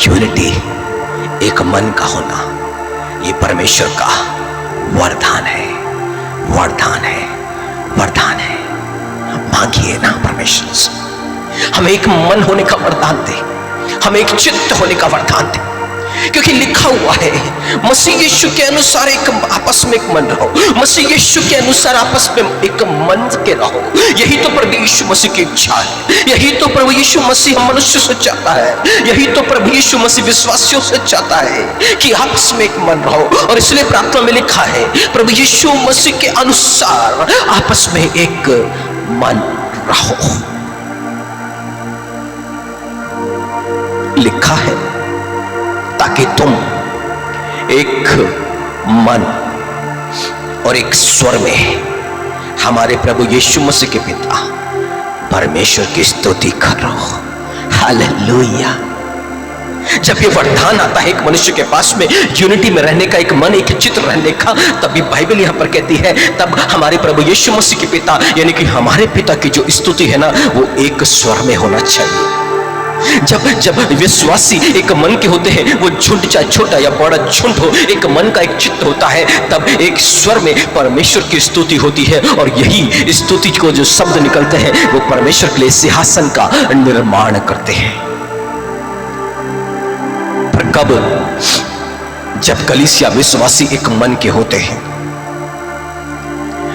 यूनिटी, एक मन का होना, यह परमेश्वर का वरदान है, वरदान है, वरदान है। मांगिए ना परमेश्वर से, हमें एक मन होने का वरदान दे, हमें एक चित्त होने का वरदान दे, क्योंकि लिखा हुआ है मसीह यीशु के अनुसार एक आपस में एक मन रहो। मसीह यीशु के अनुसार आपस में एक मन के रहो। यही तो प्रभु यीशु मसीह की इच्छा है, यही तो प्रभु यीशु मसीह हम मनुष्य से चाहता है, यही तो प्रभु यीशु मसीह विश्वासियों से चाहता है कि आपस में एक मन रहो। और इसलिए प्रार्थना में लिखा है प्रभु यीशु मसीह के अनुसार आपस में एक मन रहो। लिखा है ताकि तुम एक मन और एक स्वर में हमारे प्रभु यीशु मसीह के पिता परमेश्वर की स्तुति करो। हालेलुया। जब ये वरदान आता है एक मनुष्य के पास में यूनिटी में रहने का, एक मन एक चित्र रहने का, तभी बाइबल यहां पर कहती है तब हमारे प्रभु यीशु मसीह के पिता यानी कि हमारे पिता की जो स्तुति है ना वो एक स्वर में होना चाहिए। जब विश्वासी एक मन के होते हैं, वो झुंड चाहे छोटा या बड़ा झुंड हो, एक मन का एक चित्त होता है, तब एक स्वर में परमेश्वर की स्तुति होती है। और यही स्तुति को जो शब्द निकलते हैं वो परमेश्वर के लिए सिंहासन का निर्माण करते हैं। पर कब? जब कलीसिया विश्वासी एक मन के होते हैं,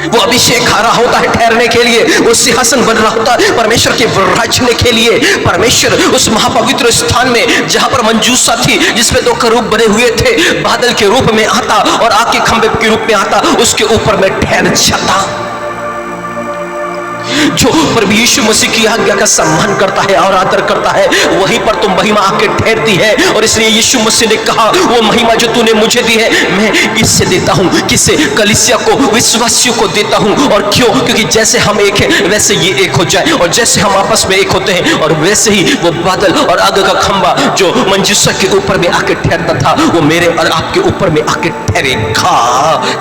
वो अभिषेक आ रहा होता है ठहरने के लिए, वो सिंहासन बन रहा होता है परमेश्वर के विराजने के लिए। परमेश्वर उस महापवित्र स्थान में जहां पर मंजूसा थी, जिसमें दो करूब बने हुए थे, बादल के रूप में आता और आग के खंभे के रूप में आता, उसके ऊपर में ठहर जाता। जो प्रभु यीशु मसीह की आज्ञा का सम्मान करता है और आदर करता है, वहीं पर तो महिमा आके ठहरती है। और इसलिए यीशु मसीह ने कहा वो महिमा जो तूने मुझे दी है मैं इससे देता हूं। किसे? कलीसिया को, विश्वासियों को देता हूं। और क्यों? क्योंकि जैसे हम एक है वैसे ये एक हो जाए, और जैसे हम आपस में एक होते हैं और वैसे ही वो बादल और आग का खंभा जो मंजूसा के ऊपर में आके ठहरता था वो मेरे और आपके ऊपर में आके ठहरेगा।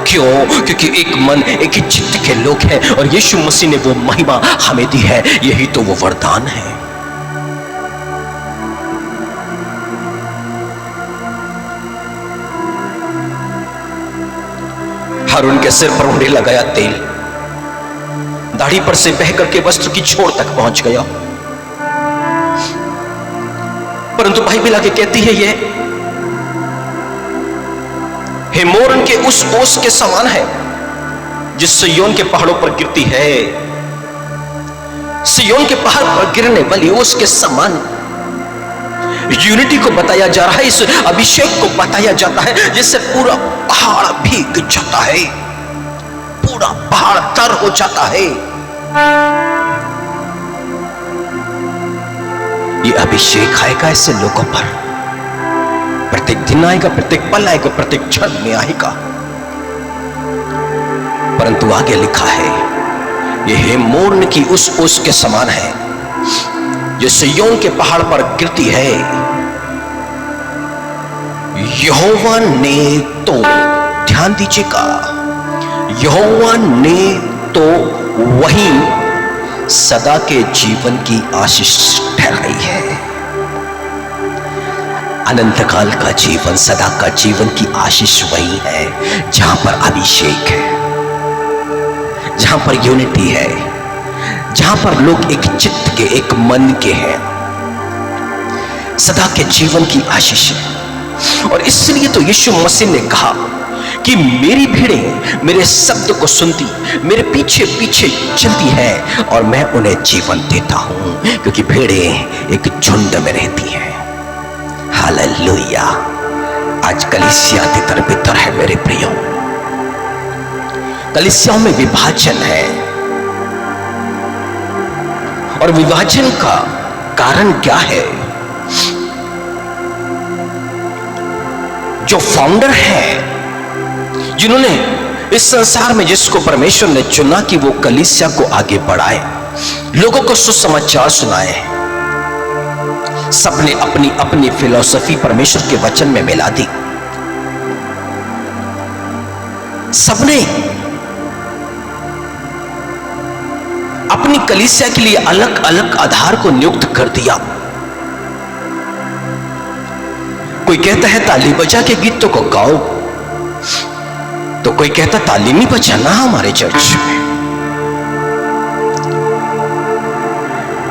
क्यों? क्योंकि एक मन एक ही चित्त के लोग हैं और यीशु मसीह ने वो महिमा हमें दी है। यही तो वो वरदान है। हारून के सिर पर उन्हें लगाया तेल, दाढ़ी पर से बह करके वस्त्र की छोर तक पहुंच गया। परंतु बाइबल आगे कहती है ये हेमोरन के उस ओस के समान है जिस सिय्योन के पहाड़ों पर गिरती है। सिय्योन के पहाड़ पर गिरने वाली ओस के समान यूनिटी को बताया जा रहा है, इस अभिषेक को बताया जाता है जिससे पूरा पहाड़ भीग जाता है, पूरा पहाड़ तर हो जाता है। ये अभिषेक आएगा ऐसे लोगों पर, प्रत्येक दिन आएगा, प्रत्येक पल आएगा, प्रत्येक क्षण में आएगा। परंतु आगे लिखा है ये हेमोरन की उस ओस के समान है जो सिय्योन के पहाड़ पर गिरती है। यहोवा ने तो, ध्यान दीजिएगा, यहोवा ने तो वही सदा के जीवन की आशीष ठहराई है। अनंत काल का जीवन, सदा का जीवन की आशीष वही है जहां पर अभिषेक है, जहां पर यूनिटी है, जहां पर लोग एक चित्त के, एक मन के हैं। सदा के जीवन की आशीष है। और इसलिए तो यीशु मसीह ने कहा कि मेरी भीड़ें मेरे शब्द को सुनती, मेरे पीछे पीछे चलती है और मैं उन्हें जीवन देता हूं, क्योंकि भीड़ें एक झुंड में रहती हैं। हालेलुया। आज कलीसिया तितर बितर है मेरे प्रियो, कलीसियाओं में विभाजन है। और विभाजन का कारण क्या है? जो फाउंडर है, जिन्होंने इस संसार में जिसको परमेश्वर ने चुना कि वो कलीसिया को आगे बढ़ाए, लोगों को सुसमाचार सुनाए, सबने अपनी अपनी फिलॉसफी परमेश्वर के वचन में मिला दी। सबने अपनी कलीसिया के लिए अलग अलग आधार को नियुक्त कर दिया। कोई कहता है ताली बजा के गीतों को गाओ, तो कोई कहता तालीमी बजाना हमारे चर्च में।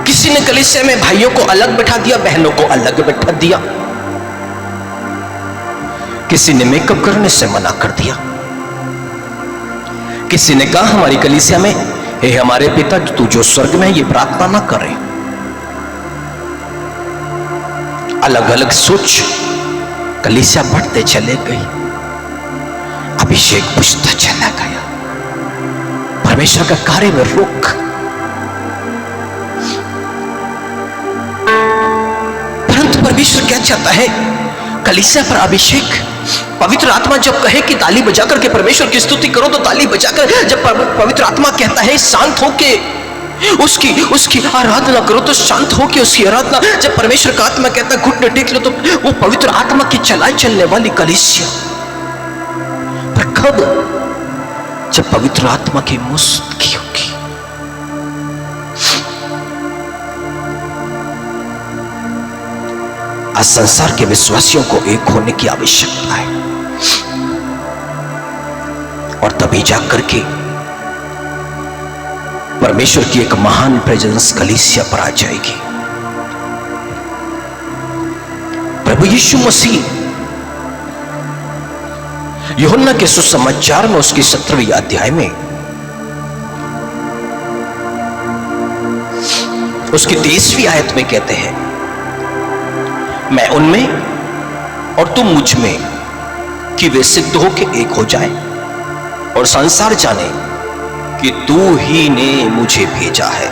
किसी ने कलीसिया में भाइयों को अलग बैठा दिया, बहनों को अलग बैठा दिया। किसी ने मेकअप करने से मना कर दिया। किसी ने कहा हमारी कलीसिया में हे हमारे पिता तू जो स्वर्ग में है, ये प्रार्थना ना करे। अलग अलग सोच कलीसिया बढ़ते चले गई, अभिषेक बुझता चला गया, परमेश्वर का कार्य में रोक। परंतु परमेश्वर क्या चाहता है? कलीसिया पर अभिषेक। पवित्र आत्मा जब कहे कि ताली बजा करके परमेश्वर की स्तुति करो तो ताली बजाकर, जब पवित्र आत्मा कहता है शांत होके उसकी आराधना करो तो शांत होके उसकी आराधना। जब परमेश्वर का आत्मा कहता है घुटने टेक लो, तो वो पवित्र आत्मा की चलाए चलने वाली कलीसिया। पर कब? जब पवित्र आत्मा की मौजूदगी होगी। आज संसार के विश्वासियों को एक होने की आवश्यकता है, और तभी जाकर के परमेश्वर की एक महान प्रेजेंस कलीसिया पर आ जाएगी। प्रभु यीशु मसीह यूहन्ना के सुसमाचार में उसकी 17वीं अध्याय में उसकी 23वीं आयत में कहते हैं, मैं उनमें और तुम मुझ में, कि वे सिद्ध होकर एक हो जाए और संसार जाने कि तू ही ने मुझे भेजा है।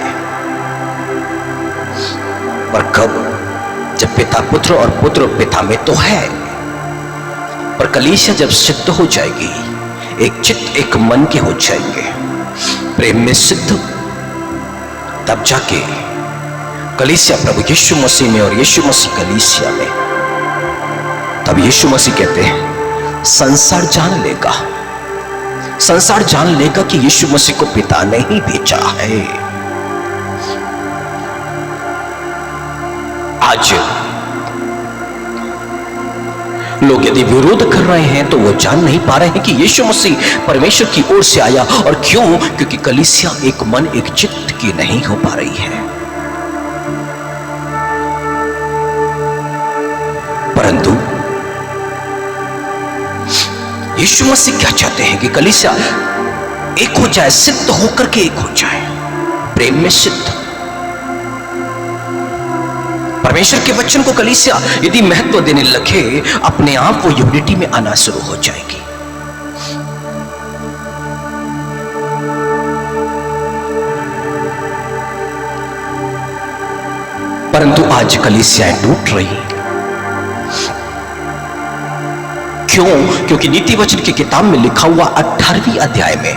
पर कब? जब पिता पुत्र और पुत्र पिता में तो है। पर कलीसिया जब सिद्ध हो जाएगी, एक चित्त एक मन के हो जाएंगे, प्रेम में सिद्ध, तब जाके कलीसिया प्रभु यीशु मसीह में और यीशु मसीह कलीसिया में। तब यीशु मसीह कहते हैं संसार जान लेगा, संसार जान लेगा कि यीशु मसीह को पिता ने ही भेजा है। आज लोग यदि विरोध कर रहे हैं तो वो जान नहीं पा रहे हैं कि यीशु मसीह परमेश्वर की ओर से आया। और क्यों? क्योंकि कलीसिया एक मन एक चित्त की नहीं हो पा रही है। परंतु यीशु मसीह क्या चाहते हैं कि कलीसिया एक हो जाए, सिद्ध होकर के एक हो जाए, प्रेम में सिद्ध। परमेश्वर के वचन को कलीसिया यदि महत्व देने लगे, अपने आप वो यूनिटी में आना शुरू हो जाएगी। परंतु आज कलीसियाएं टूट रही। क्यों? क्योंकि नीति वचन की किताब में लिखा हुआ 18वीं अध्याय में,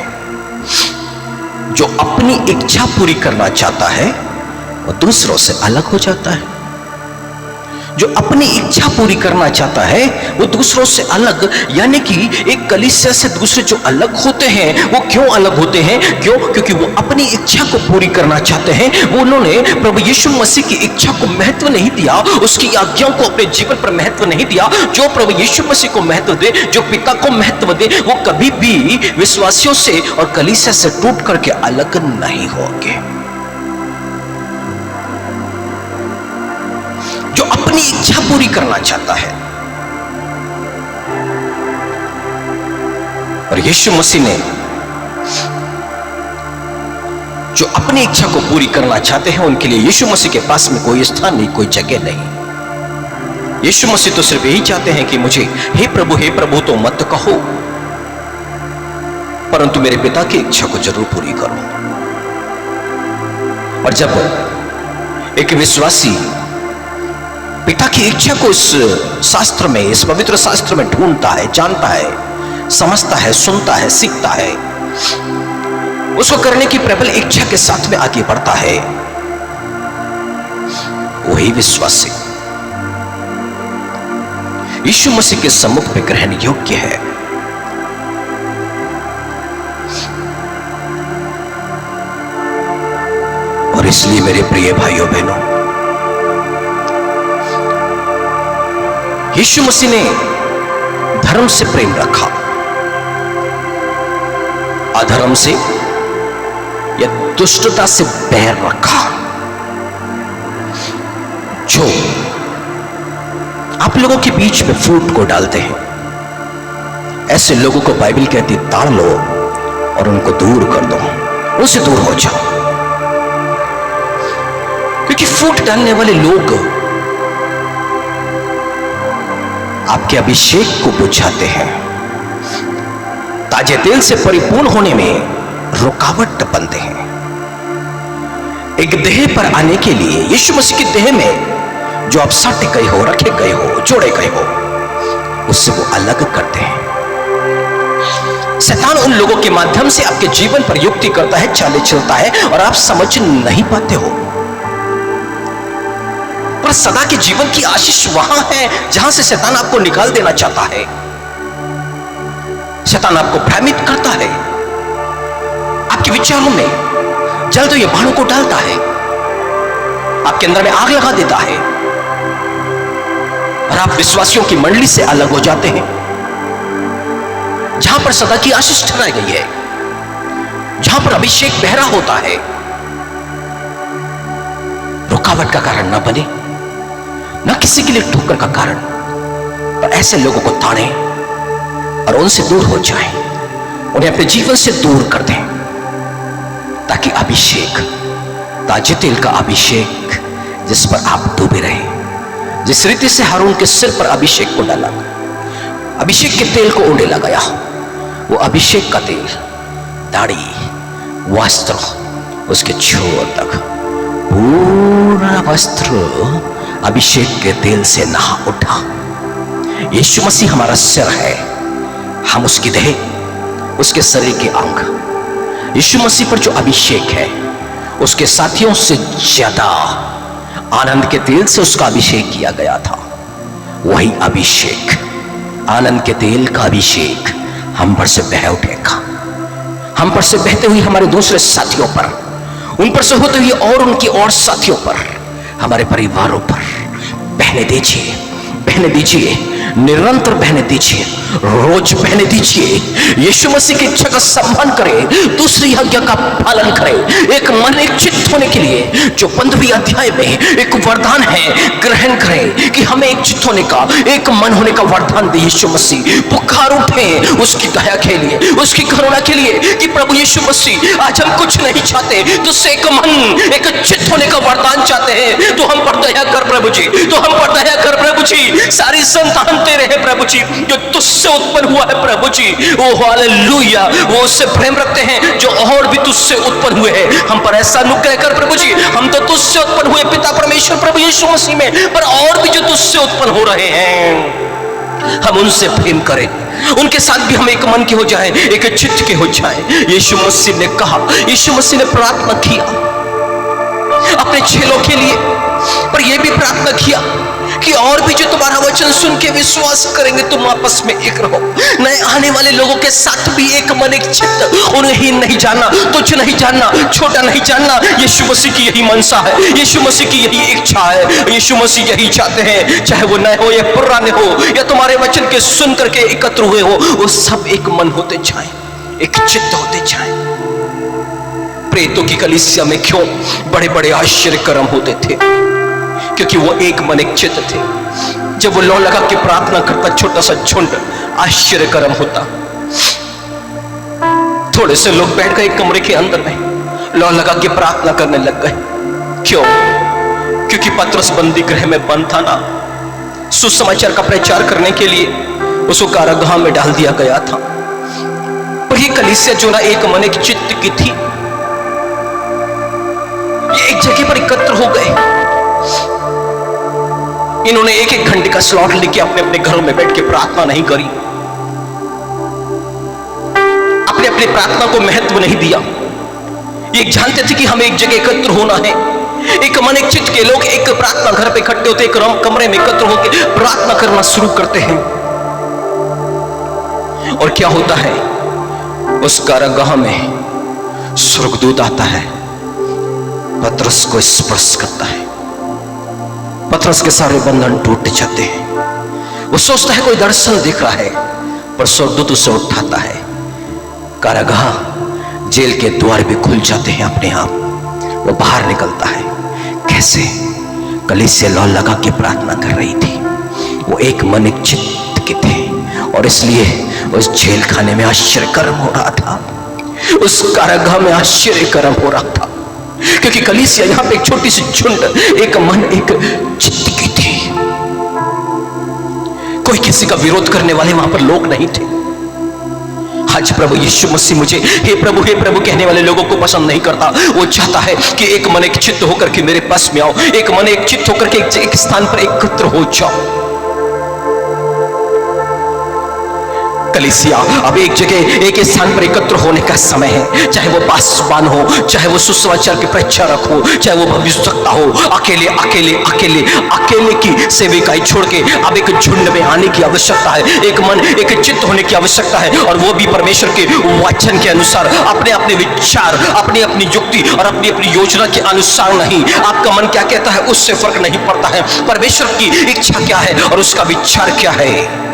जो अपनी इच्छा पूरी करना चाहता है वो दूसरों से अलग हो जाता है। जो अपनी इच्छा पूरी करना चाहता है वो दूसरों से अलग, यानी कि एक कलीसिया से दूसरे जो अलग होते हैं वो क्यों अलग होते हैं? क्यों? क्योंकि वो अपनी इच्छा को पूरी करना चाहते हैं। वो उन्होंने प्रभु यीशु मसीह की इच्छा को महत्व नहीं दिया, उसकी आज्ञाओं को अपने जीवन पर महत्व नहीं दिया। जो प्रभु यीशु मसीह को महत्व दे, जो पिता को महत्व दे, वो कभी भी विश्वासियों से और कलीसिया से टूट करके अलग नहीं होंगे। जो अपनी इच्छा पूरी करना चाहता है, और यीशु मसीह ने जो अपनी इच्छा को पूरी करना चाहते हैं उनके लिए यीशु मसीह के पास में कोई स्थान नहीं, कोई जगह नहीं। यीशु मसीह तो सिर्फ यही चाहते हैं कि मुझे हे प्रभु तो मत कहो, परंतु मेरे पिता की इच्छा को जरूर पूरी करो। और जब एक विश्वासी पिता की इच्छा को इस शास्त्र में, इस पवित्र शास्त्र में ढूंढता है, जानता है, समझता है, सुनता है, सीखता है, उसको करने की प्रबल इच्छा के साथ में आगे बढ़ता है, वही विश्वासी यीशु मसीह के सम्मुख में ग्रहण योग्य है। और इसलिए मेरे प्रिय भाइयों बहनों, यीशु मसीह ने धर्म से प्रेम रखा, अधर्म से या दुष्टता से बैर रखा। जो आप लोगों के बीच में फूट को डालते हैं, ऐसे लोगों को बाइबल कहती ताड़ लो और उनको दूर कर दो, उनसे दूर हो जाओ। क्योंकि फूट डालने वाले लोग आपके अभिषेक को बुझाते हैं, ताजे तेल से परिपूर्ण होने में रुकावट बनते हैं। एक देह पर आने के लिए यीशु मसीह की देह में जो आप साटे गए हो, रखे गए हो, जोड़े गए हो, उससे वो अलग करते हैं। शैतान उन लोगों के माध्यम से आपके जीवन पर युक्ति करता है, चाले चलता है और आप समझ नहीं पाते हो। पर सदा के जीवन की आशीष वहां है जहां से शैतान आपको निकाल देना चाहता है। शैतान आपको भ्रमित करता है, आपके विचारों में जल तो ये बाणों को डालता है, आपके अंदर में आग लगा देता है और आप विश्वासियों की मंडली से अलग हो जाते हैं, जहां पर सदा की आशीष ठहराई गई है, जहां पर अभिषेक बहरा होता है। रुकावट का कारण ना बने, ना किसी के लिए ठोकर का कारण, पर ऐसे लोगों को ताड़ें और उनसे दूर हो जाएं, उन्हें अपने जीवन से दूर कर दें, ताकि अभिषेक, ताजे तेल का अभिषेक जिस पर आप डूबे रहे, जिस रीति से हारून के सिर पर अभिषेक को डाला, अभिषेक के तेल को ओढ़े लगाया, वो अभिषेक का तेल दाढ़ी, वस्त्र, उसके छोर तक पूरा वस्त्र अभिषेक के तेल से नहा उठा। यीशु मसीह हमारा सिर है, हम उसकी देह, उसके शरीर के अंग। यीशु मसीह पर जो अभिषेक है, उसके साथियों से ज्यादा आनंद के तेल से उसका अभिषेक किया गया था। वही अभिषेक, आनंद के तेल का अभिषेक हम पर से बह उठेगा, हम पर से बहते हुए हमारे दूसरे साथियों पर, उन पर से होते हुए और उनकी और साथियों पर, हमारे परिवारों पर बहने दीजिए, बहने दीजिए, निरंतर बहने दीजिए, रोज बहने दीजिए। यीशु मसीह की इच्छा का सम्मान करें, दूसरी आज्ञा का पालन करें, एक मन एक चित्त होने के लिए जो 15वीं अध्याय में एक वरदान है, ग्रहण करें कि हमें एक चित्त होने का, एक मन होने का वरदान दे। यीशु मसीह पुकार उठे उसकी दया के लिए, उसकी करुणा के लिए कि प्रभु यीशु मसीह, आज हम कुछ नहीं चाहते, तुझसे एक मन एक चित्त होने का वरदान चाहते हैं। तो हम पर दया कर प्रभु जी, तो हम पर दया कर प्रभु जी। सारी संतान तेरे हैं प्रभु जी, जो तुझसे उत्पन्न हुआ है प्रभु जी, ओ हालेलुया, वो उससे प्रेम रखते हैं जो और भी तुझसे उत्पन्न हुए हैं। हम पर ऐसा अनुग्रह कर प्रभु जी, हम तो तुझसे उत्पन्न हुए पिता परमेश्वर प्रभु यीशु मसीह में, पर और भी जो तुझसे उत्पन्न हो रहे हैं, हम उनसे प्रेम करें, उनके साथ भी हम एक मन के हो जाएं, एक चित्त के हो जाएं। यीशु मसीह ने कहा, यीशु मसीह ने प्रार्थना किया अपने चेलों के लिए, पर यह भी प्रार्थना किया कि और भी जो तुम्हारा वचन सुन के विश्वास करेंगे, तुम आपस में एक रहो। नए आने वाले लोगों के साथ भी एक मन एक चित्त, उन्हें हीन नहीं जानना, तुच्छ नहीं जानना, छोटा नहीं जानना। यीशु मसीह की यही मनसा है, यीशु मसीह की यही इच्छा है, यीशु मसीह यही चाहते हैं, चाहे वो नए हो या पुराने हो, या तुम्हारे वचन के सुन करके एकत्र हुए हो, वो सब एक मन होते जाए, एक चित्त होते जाए। प्रेतों की कलीसिया में क्यों बड़े बड़े आश्चर्य कर्म होते थे? क्योंकि वो एक मन एक चित्त थे। जब वो लौ लगा के प्रार्थना करता, छोटा सा झुंड आश्चर्य कर्म होता। थोड़े से लोग बैठ गए कमरे के अंदर में, लौ लगा के प्रार्थना करने लग गए। क्यों? क्योंकि पतरस बंदी गृह में बंद था ना, सुसमाचार का प्रचार करने के लिए उसको कारागृह में डाल दिया गया था। पर ये कलीसिया जो ना एक मन एक चित्त की थी, ये एक जगह पर एकत्र हो गए। इन्होंने एक एक घंटे का स्लॉट लेके अपने अपने घरों में बैठ के प्रार्थना नहीं करी, अपने अपने प्रार्थना को महत्व नहीं दिया। ये जानते थे कि हमें एक जगह एकत्र होना है, एक मन एक चित्त के लोग एक प्रार्थना घर पे इकट्ठे होते, एक कमरे में एकत्र होकर प्रार्थना करना शुरू करते हैं। और क्या होता है? उस कारागाह में स्वर्गदूत आता है पतरस को स्पर्श करता है। पतरस के सारे बंधन टूट जाते हैं। वो सोचता है कोई दर्शन दिख रहा है, पर स्वर्गदूत उसे उठाता है। कारागाह, जेल के द्वार भी खुल जाते हैं अपने आप। वो बाहर निकलता है। कैसे? कलीसिया लौ लगा के प्रार्थना कर रही थी। वो एक मन एक चित्त के थे, और इसलिए उस जेल खाने में आश्चर्य कर्म हो रहा था, उस कारागाह में आश्चर्य कर्म हो रहा था, क्योंकि कलीसिया यहां पे एक छोटी सी झुंड, एक मन एक चित्त की थी। कोई किसी का विरोध करने वाले वहां पर लोग नहीं थे। आज प्रभु यीशु मसीह मुझे हे प्रभु कहने वाले लोगों को पसंद नहीं करता। वो चाहता है कि एक मन एक चित्त होकर के मेरे पास में आओ, एक मन एक चित्त होकर के एक स्थान पर एकत्र हो जाओ। कलीसिया अब एक जगह एक स्थान पर एकत्र होने का समय है। चाहे वो पासवान हो, चाहे वो सुसमाचार के प्रचारक हो, चाहे वो भविष्यवक्ता हो, अकेले अकेले अकेले अकेले की सेविकाई छोड़ के अब एक झुंड में आने की आवश्यकता है। एक मन एक चित्त होने की आवश्यकता है, और वो भी परमेश्वर के वचन के अनुसार, अपने अपने विचार, अपनी अपनी युक्ति और अपनी अपनी योजना के अनुसार नहीं। आपका मन क्या कहता है उससे फर्क नहीं पड़ता है। परमेश्वर की इच्छा क्या है और उसका विचार क्या है,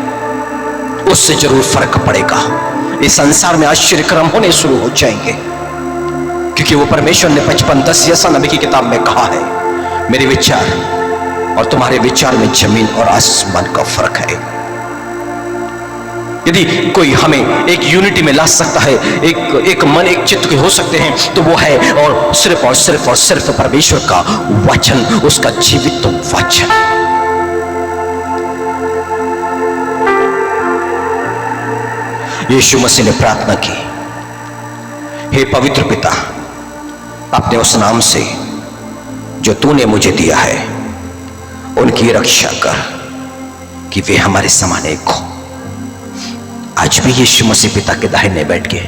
उससे जरूर फर्क पड़ेगा। इस संसार में आश्चर्य कर्म होने शुरू हो जाएंगे, क्योंकि वो परमेश्वर ने 55-10 यशा नबी की किताब में कहा है, मेरे विचार और तुम्हारे विचार में जमीन और आसमान का फर्क है। यदि कोई हमें एक यूनिटी में ला सकता है, एक मन एक चित्त के हो सकते हैं, तो वो है और सिर्फ परमेश्वर का वचन, उसका जीवित वचन। यीशु मसीह ने प्रार्थना की, हे पवित्र पिता, अपने उस नाम से जो तूने मुझे दिया है उनकी रक्षा कर, कि वे हमारे समान एक हो। आज भी यीशु मसीह पिता के दाहिने बैठ के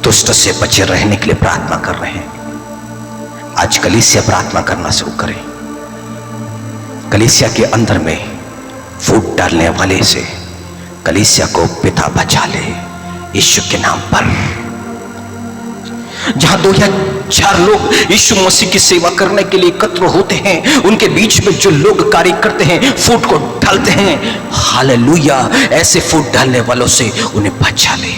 दुष्ट से बचे रहने के लिए प्रार्थना कर रहे हैं। आज कलीसिया प्रार्थना करना शुरू करें। कलीसिया के अंदर में फूट डालने वाले से कलीसिया को पिता बचा ले यीशु के नाम पर। जहां 2 या 4 लोग यीशु मसीह की सेवा करने के लिए एकत्र होते हैं, उनके बीच में जो लोग कार्य करते हैं, फूट को डालते हैं, हालेलुया, ऐसे फूट डालने वालों से उन्हें बचा ले।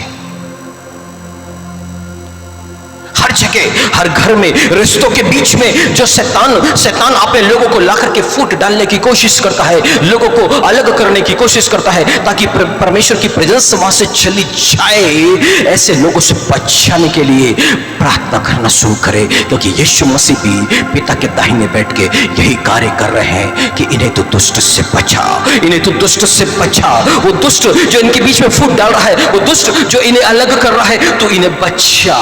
हर जगह, हर घर में, रिश्तों के बीच में जो शैतान अपने लोगों को लाकर के फूट डालने की कोशिश करता है, लोगों को अलग करने की कोशिश करता है, ताकि परमेश्वर की प्रेजेंस वहां से चली जाए, ऐसे लोगों से बचाने के लिए प्रार्थना करना शुरू करे। क्योंकि यीशु मसीह भी पिता के दाहिने बैठ के यही कार्य कर रहे हैं कि इन्हें तो दुष्ट से बचा, इन्हें तो दुष्ट से बचा। वो दुष्ट जो इनके बीच में फूट डाल रहा है, वो दुष्ट जो इन्हें अलग कर रहा है, तो इन्हें बचा।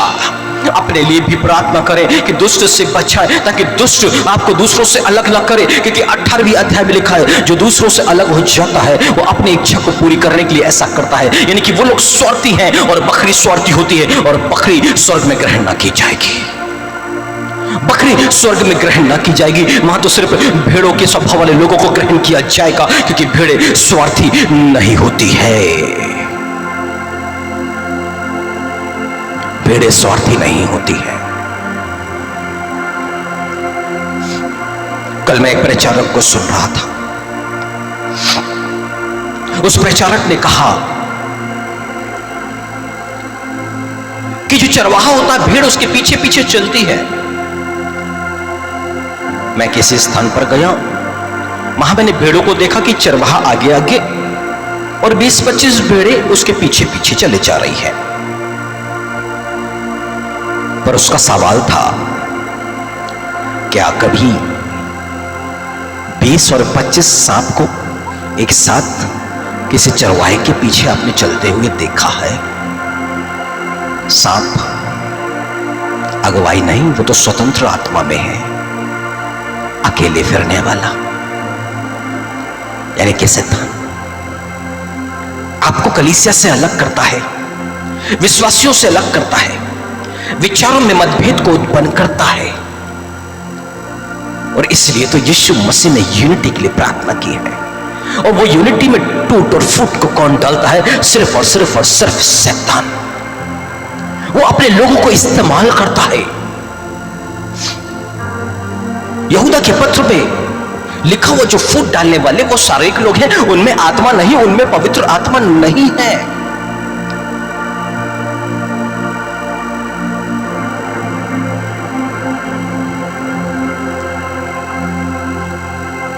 अपने लिए भी प्रार्थना करें कि दुष्ट से बचाए, ताकि दुष्ट आपको दूसरों से अलग ना करे। क्योंकि 18वीं अध्याय में लिखा है, जो दूसरों से अलग हो जाता है वो अपनी इच्छा को पूरी करने के लिए ऐसा करता है। यानी कि वो लोग स्वार्थी हैं और बकरी स्वार्थी होती है, और बकरी स्वर्ग में ग्रहण ना की जाएगी। बकरी स्वर्ग में ग्रहण ना की जाएगी, वहां तो सिर्फ भेड़ों के स्वभाव वाले लोगों को ग्रहण किया जाएगा, क्योंकि भेड़ें स्वार्थी नहीं होती है। भेड़ें स्वार्थी नहीं होती है। कल मैं एक प्रचारक को सुन रहा था। उस प्रचारक ने कहा कि जो चरवाहा होता है, भेड़ उसके पीछे पीछे चलती है। मैं किसी स्थान पर गया, वहां मैंने भेड़ों को देखा कि चरवाहा आगे आगे और 20-25 भेड़ें उसके पीछे पीछे चले जा रही है। पर उसका सवाल था, क्या कभी 20 और 25 सांप को एक साथ किसी चरवाहे के पीछे आपने चलते हुए देखा है? सांप अगुवाई नहीं, वो तो स्वतंत्र आत्मा में है, अकेले फिरने वाला, यानी कि शैतान आपको कलीसिया से अलग करता है, विश्वासियों से अलग करता है, विचारों में मतभेद को उत्पन्न करता है। और इसलिए तो यीशु मसीह ने यूनिटी के लिए प्रार्थना की है। और वो यूनिटी में टूट और फूट को कौन डालता है? सिर्फ और सिर्फ शैतान। वो अपने लोगों को इस्तेमाल करता है यहूदा के पत्र में लिखा हुआ जो फूट डालने वाले वो शारीरिक लोग हैं, उनमें आत्मा नहीं, उनमें पवित्र आत्मा नहीं है।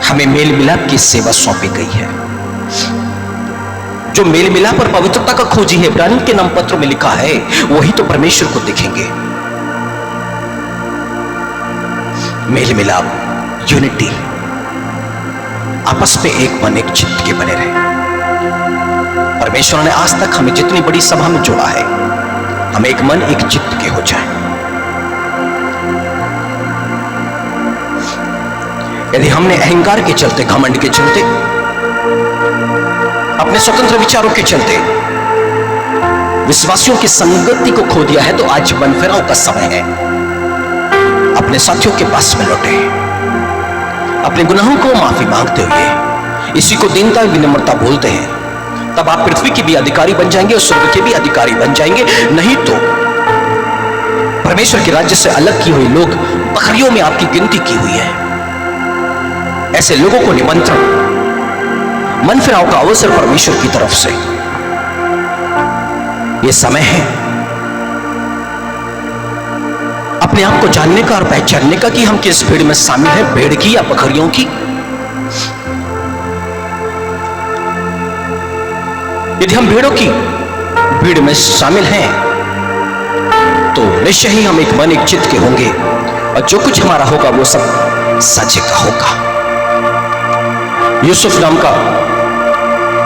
हमें मेल मिलाप की सेवा सौंपी गई है। जो मेल मिलाप और पवित्रता का खोजी है, इब्रानियों के नाम पत्र में लिखा है, वही तो परमेश्वर को देखेंगे। मेल मिलाप, यूनिटी, आपस में एक मन एक चित्त के बने रहे। परमेश्वर ने आज तक हमें जितनी बड़ी सभा में जोड़ा है, हम एक मन एक चित्त के हो जाएं। यदि हमने अहंकार के चलते, घमंड के चलते, अपने स्वतंत्र विचारों के चलते विश्वासियों की संगति को खो दिया है, तो आज मनफिराव का समय है। अपने साथियों के पास में लौटे, अपने गुनाहों को माफी मांगते हुए, इसी को दीनता विनम्रता बोलते हैं। तब आप पृथ्वी के भी अधिकारी बन जाएंगे और स्वर्ग के भी अधिकारी बन जाएंगे। नहीं तो परमेश्वर के राज्य से अलग किए हुए लोग, बकरियों में आपकी गिनती की हुई है। ऐसे लोगों को निमंत्रण, मन फिराव का अवसर परमेश्वर की तरफ से। यह समय है अपने आप को जानने का और पहचानने का कि हम किस भीड़ में शामिल हैं, भेड़ की या बकरियों की। यदि हम भेड़ों की भीड़ में शामिल हैं, तो निश्चय ही हम एक मन एक चित्त के होंगे और जो कुछ हमारा होगा वो सब साझे का होगा। यूसुफ नाम का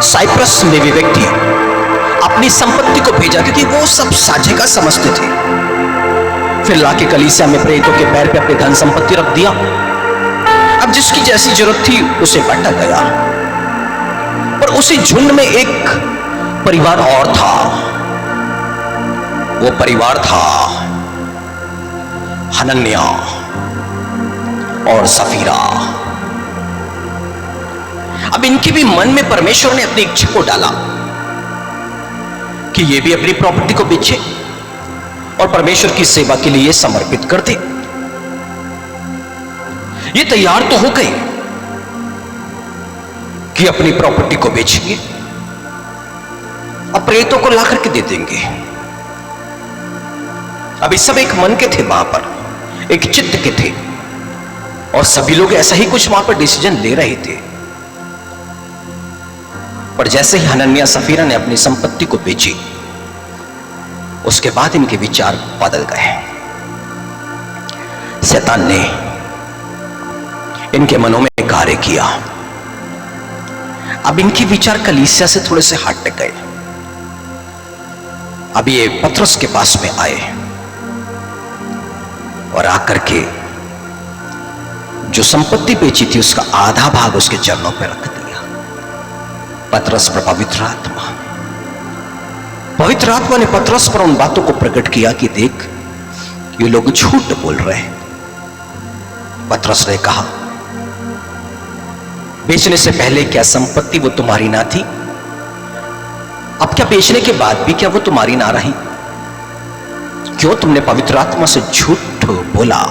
साइप्रस में भी व्यक्ति अपनी संपत्ति को भेजा, क्योंकि वो सब साझे का समझते थे। फिर लाके कलीसिया में प्रेरितों के पैर पे अपनी धन संपत्ति रख दिया। अब जिसकी जैसी जरूरत थी उसे बांटा गया। और उसी झुंड में एक परिवार और था। वो परिवार था हनन्या और सफीरा। अब इनके भी मन में परमेश्वर ने अपनी इच्छा को डाला कि ये भी अपनी प्रॉपर्टी को बेचे और परमेश्वर की सेवा के लिए समर्पित कर दे। ये तैयार तो हो गए कि अपनी प्रॉपर्टी को बेचेंगे, अब प्रेरितों को लाकर के दे देंगे। अभी सब एक मन के थे, वहां पर एक चित्त के थे और सभी लोग ऐसा ही कुछ वहां पर डिसीजन ले रहे थे। पर जैसे ही हनन्या सफीरा ने अपनी संपत्ति को बेची, उसके बाद इनके विचार बदल गए। शैतान ने इनके मनों में कार्य किया। अब इनके विचार कलीसिया से थोड़े से हट गए। अब ये पतरस के पास में आए और आकर के जो संपत्ति बेची थी उसका आधा भाग उसके चरणों पर रख दिया। पतरस पर पवित्र आत्मा ने पतरस पर उन बातों को प्रकट किया कि देख, ये लोग झूठ बोल रहे हैं। पतरस ने कहा, बेचने से पहले क्या संपत्ति वो तुम्हारी ना थी? अब क्या बेचने के बाद भी क्या वो तुम्हारी ना रही? क्यों तुमने पवित्र आत्मा से झूठ बोला?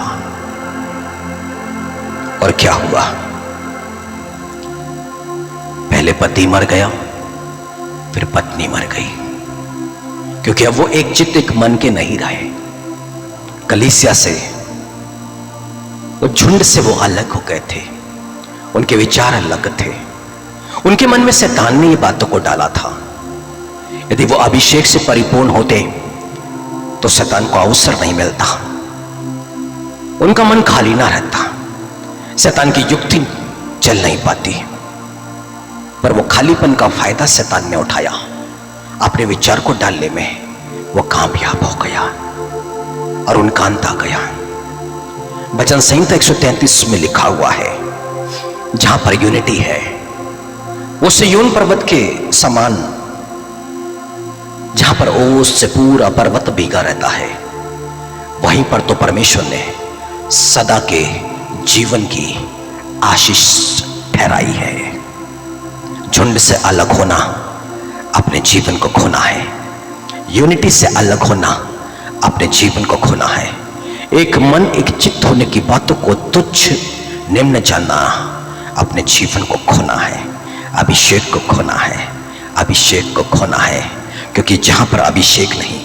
और क्या हुआ? पहले पति मर गया, फिर पत्नी मर गई, क्योंकि अब वो एक चित्त एक मन के नहीं रहे। कलीसिया से, वो झुंड से वो अलग हो गए थे। उनके विचार अलग थे। उनके मन में शैतान ने ये बातों को डाला था। यदि वो अभिषेक से परिपूर्ण होते तो शैतान को अवसर नहीं मिलता, उनका मन खाली ना रहता, शैतान की युक्ति चल नहीं पाती। पर वो खालीपन का फायदा शैतान ने उठाया। अपने विचार को डालने में वो कामयाब हो गया और उनका अंत आ गया। वचन संहिता 133 में लिखा हुआ है, जहां पर यूनिटी है, वो सिय्योन पर्वत के समान, जहां पर ओस से पूरा पर्वत भीगा रहता है, वहीं पर तो परमेश्वर ने सदा के जीवन की आशीष ठहराई है। झुंड से अलग होना अपने जीवन को खोना है। यूनिटी से अलग होना अपने जीवन को खोना है। एक मन एक चित्त होने की बातों को तुच्छ निम्न जानना अपने जीवन को खोना है, अभिषेक को खोना है, अभिषेक को खोना है। क्योंकि जहां पर अभिषेक नहीं,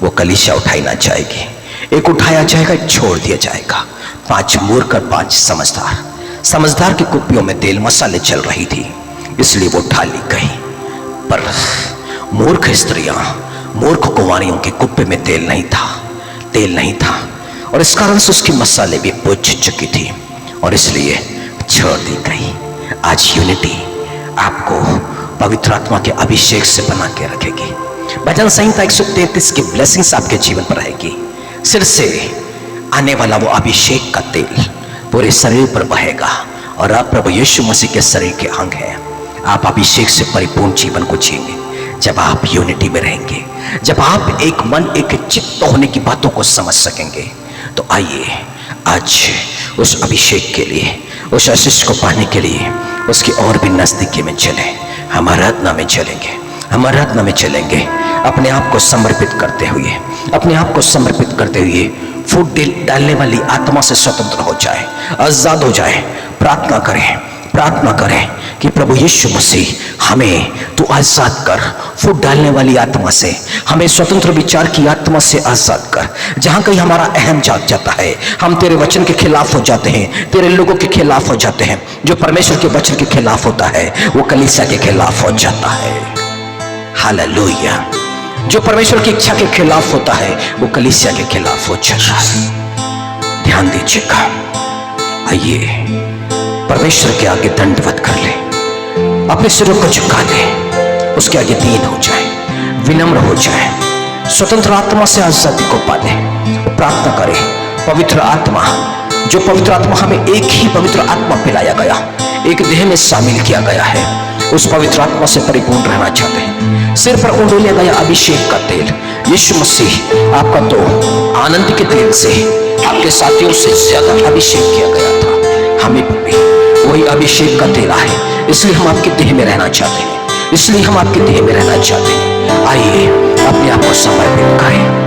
वो कलीसिया उठाई ना जाएगी। एक उठाया जाएगा, एक छोड़ दिया जाएगा। 5 मूर्ख और 5 समझदार, समझदार की कुप्पियों में तेल मसाले चल रही थी, इसलिए वो उठा ली गई। पर मूर्ख स्त्रियां, मूर्ख कुंवारियों के कुप्पे में तेल नहीं था, तेल नहीं था, और इस कारण से उसकी मसाले भी बुझ चुकी थी और इसलिए छोड़ दी गई। आज यूनिटी आपको पवित्र आत्मा के अभिषेक से बना के रखेगी। भजन संहिता 133 की ब्लेसिंग्स आपके जीवन पर रहेगी। सिर से आने वाला वो अभिषेक का तेल पूरे शरीर पर बहेगा और आप प्रभु यीशु मसीह के शरीर के अंग हैं। आप अभिषेक से परिपूर्ण जीवन को जिएंगे जब आप यूनिटी में रहेंगे, जब आप एक मन एक चित्त होने की बातों को समझ सकेंगे। तो आइए आज उस अभिषेक के लिए, उस आशीष को पाने के लिए उसकी और भी नजदीकी में चले। हम आराधना में चलेंगे, हम आराधना में चलेंगे अपने आप को समर्पित करते हुए, अपने आप को समर्पित करते हुए। फूट डालने वाली आत्मा से स्वतंत्र हो जाए, आजाद हो जाए। प्रार्थना करें, प्रार्थना करें कि प्रभु यीशु मसीह हमें तू आजाद कर। फूट डालने वाली आत्मा से, हमें स्वतंत्र विचार की आत्मा से आजाद कर। जहां कहीं हमारा अहम जाग जाता है, हम तेरे वचन के खिलाफ हो जाते हैं, तेरे लोगों के खिलाफ हो जाते हैं। जो परमेश्वर के वचन के खिलाफ होता है वो कलीसिया के खिलाफ हो जाता है। हालेलुया। जो परमेश्वर की इच्छा के खिलाफ होता है वो कलीसिया के खिलाफ हो जाता है। ध्यान दीजिएगा। आइए परमेश्वर के आगे दंडवत कर ले, अपने सिरों को झुका ले, उसके आगे दीन हो जाए, विनम्र हो जाए, स्वतंत्र आत्मा से आजादी को पाले। प्रार्थना करें, पवित्र आत्मा, जो पवित्र आत्मा हमें एक ही पवित्र आत्मा पिलाया गया, एक देह में शामिल किया गया है, उस पवित्र आत्मा से परिपूर्ण रहना चाहते हैं। सिर पर उंडेला गया अभिषेक का तेल यीशु मसीह आपका तो आनंद के तेल से, आपके साथियों से ज्यादा अभिषेक किया गया था। हमें भी वही अभिषेक का तेल है, इसलिए हम आपके देह में रहना चाहते हैं, इसलिए हम आपके देह में रहना चाहते हैं। आइए अपने आप को समर्पित करें।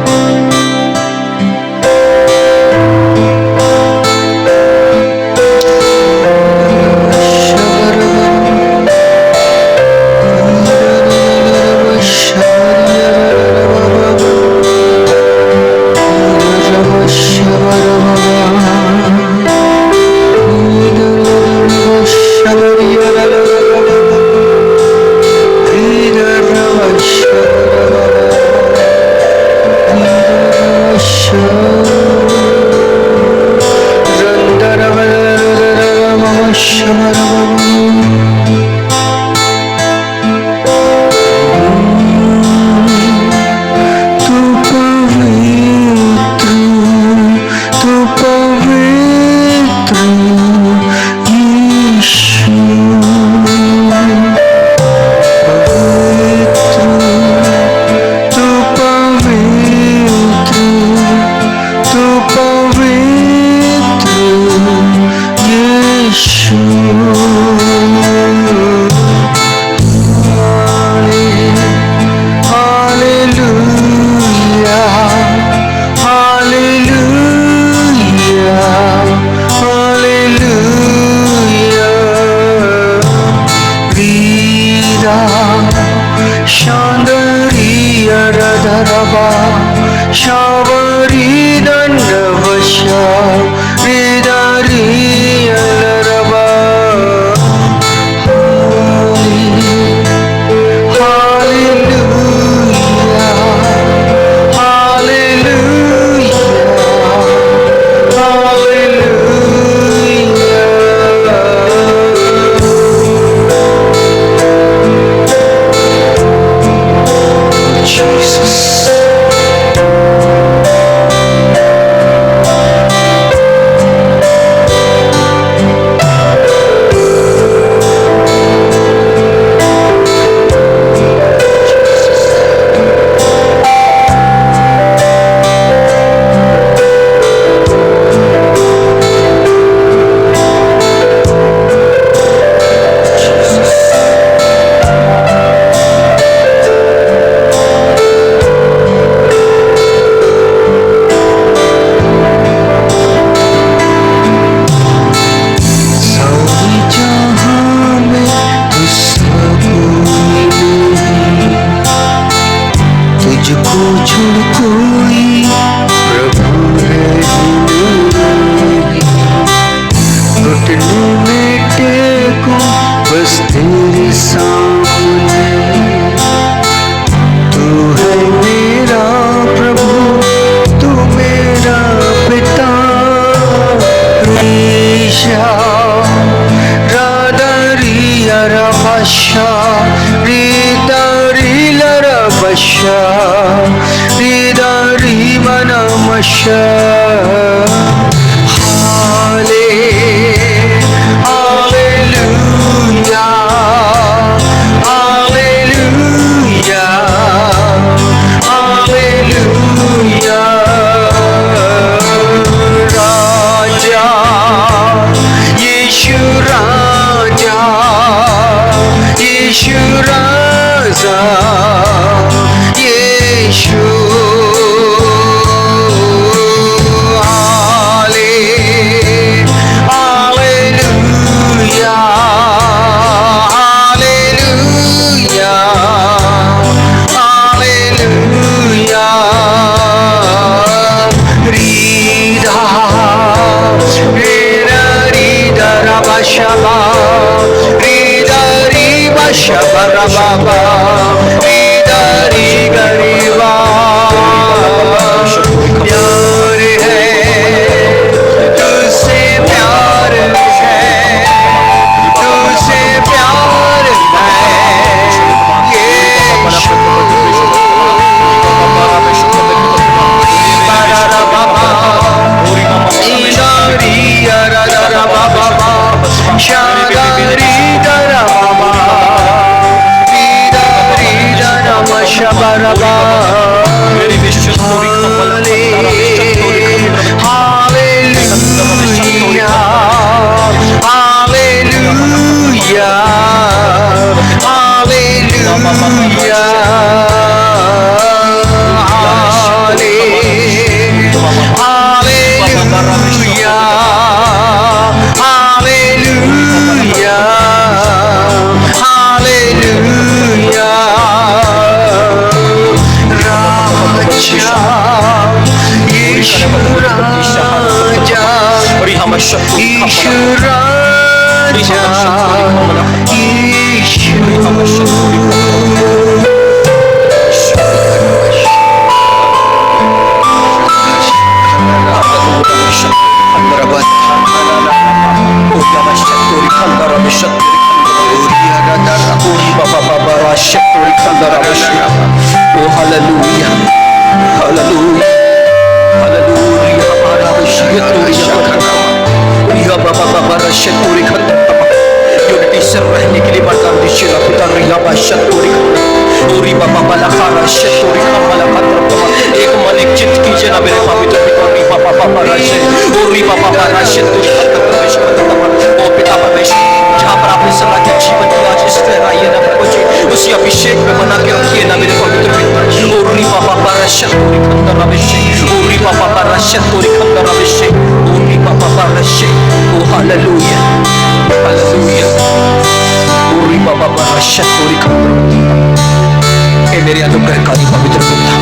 मेरे अनुग्रहकारी पवित्र पिता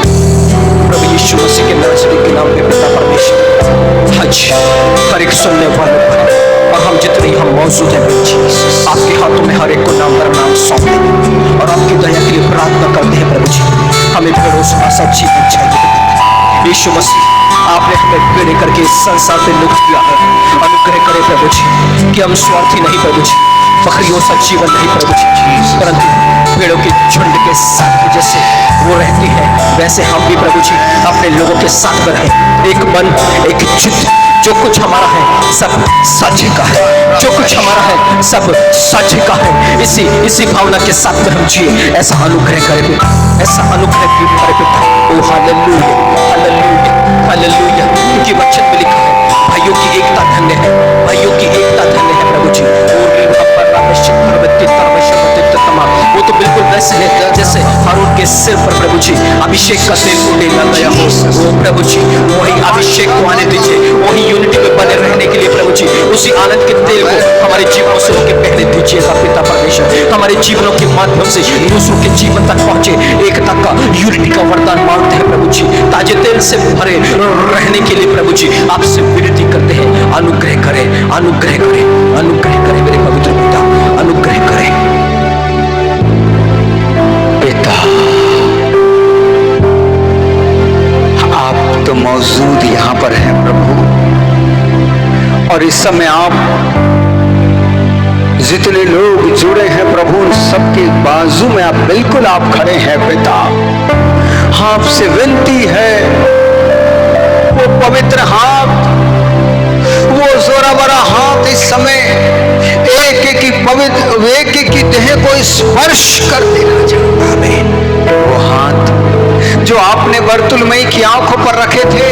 प्रभु यीशु मसीह के नाज़रेत के नाम पे पिता परमेश्वर हज हर एक सुनने वालों पर और हम जितने हम मौजूद हैं आपके हाथों में हर एक को नाम पर नाम सौंपते हैं और आपकी दया के लिए प्रार्थना करते हैं प्रभु जी। हमें भरोसा आशा जीवन चाहिए यीशु मसीह आपने हमें भेड़े करके इस संसार पे नियुक्त किया है। अनुग्रह करें प्रभु जी कि हम स्वार्थी नहीं प्रभु जी, बकरियों सा जीवन नहीं प्रभु जी, परंतु पेड़ों के झुंड के साथ जैसे वो रहती है वैसे हम भी प्रभु जी अपने लोगों के साथ में रहें। एक मन एक चित्त, जो कुछ हमारा है सब सच का है, जो कुछ हमारा है सब सच का है। इसी भावना के साथ में हम जिए। ऐसा अनुग्रह करे पिता, ऐसा अनुग्रह करे पिता। ओ हालेलुया हालेलुया हालेलुया। क्योंकि वचन में लिखा है भाइयों की एकता धन्य है, भाइयों की एकता धन्य है प्रभु जी। वो तो बिल्कुल वैसे है जैसे हारून के सिर पर प्रभु जी अभिषेक का तेल को डाला गया हो। वो प्रभु जी वही अभिषेक को आने दीजिए, वही यूनिटी में बने रहने के लिए प्रभु जी उसी आनंद के तेल को हमारे जीवनों से होकर पहले दीजिएगा पिता परमेश्वर। हमारे जीवनों के माध्यम से दूसरों के जीवन तक पहुंचे एकता का यूनिटी का वरदान मांगते हैं प्रभु जी। ताजे तेल से भरे रहने के लिए प्रभु जी आपसे विनती करते हैं। अनुग्रह करें, अनुग्रह करें, अनुग्रह करें मेरे पवित्र पिता, अनुग्रह करें पिता। आप तो मौजूद यहां पर हैं प्रभु, और इस समय आप जितने लोग जुड़े हैं प्रभु उन सबके बाजू में आप बिल्कुल आप खड़े हैं पिता। आपसे विनती है वो पवित्र हाथ, वो जोरावरा हाथ इस समय एक एक की पवित्र एक एक की देह को स्पर्श कर देना चाहता। आमीन। वो हाथ जो आपने बर्तुलमई की आंखों पर रखे थे,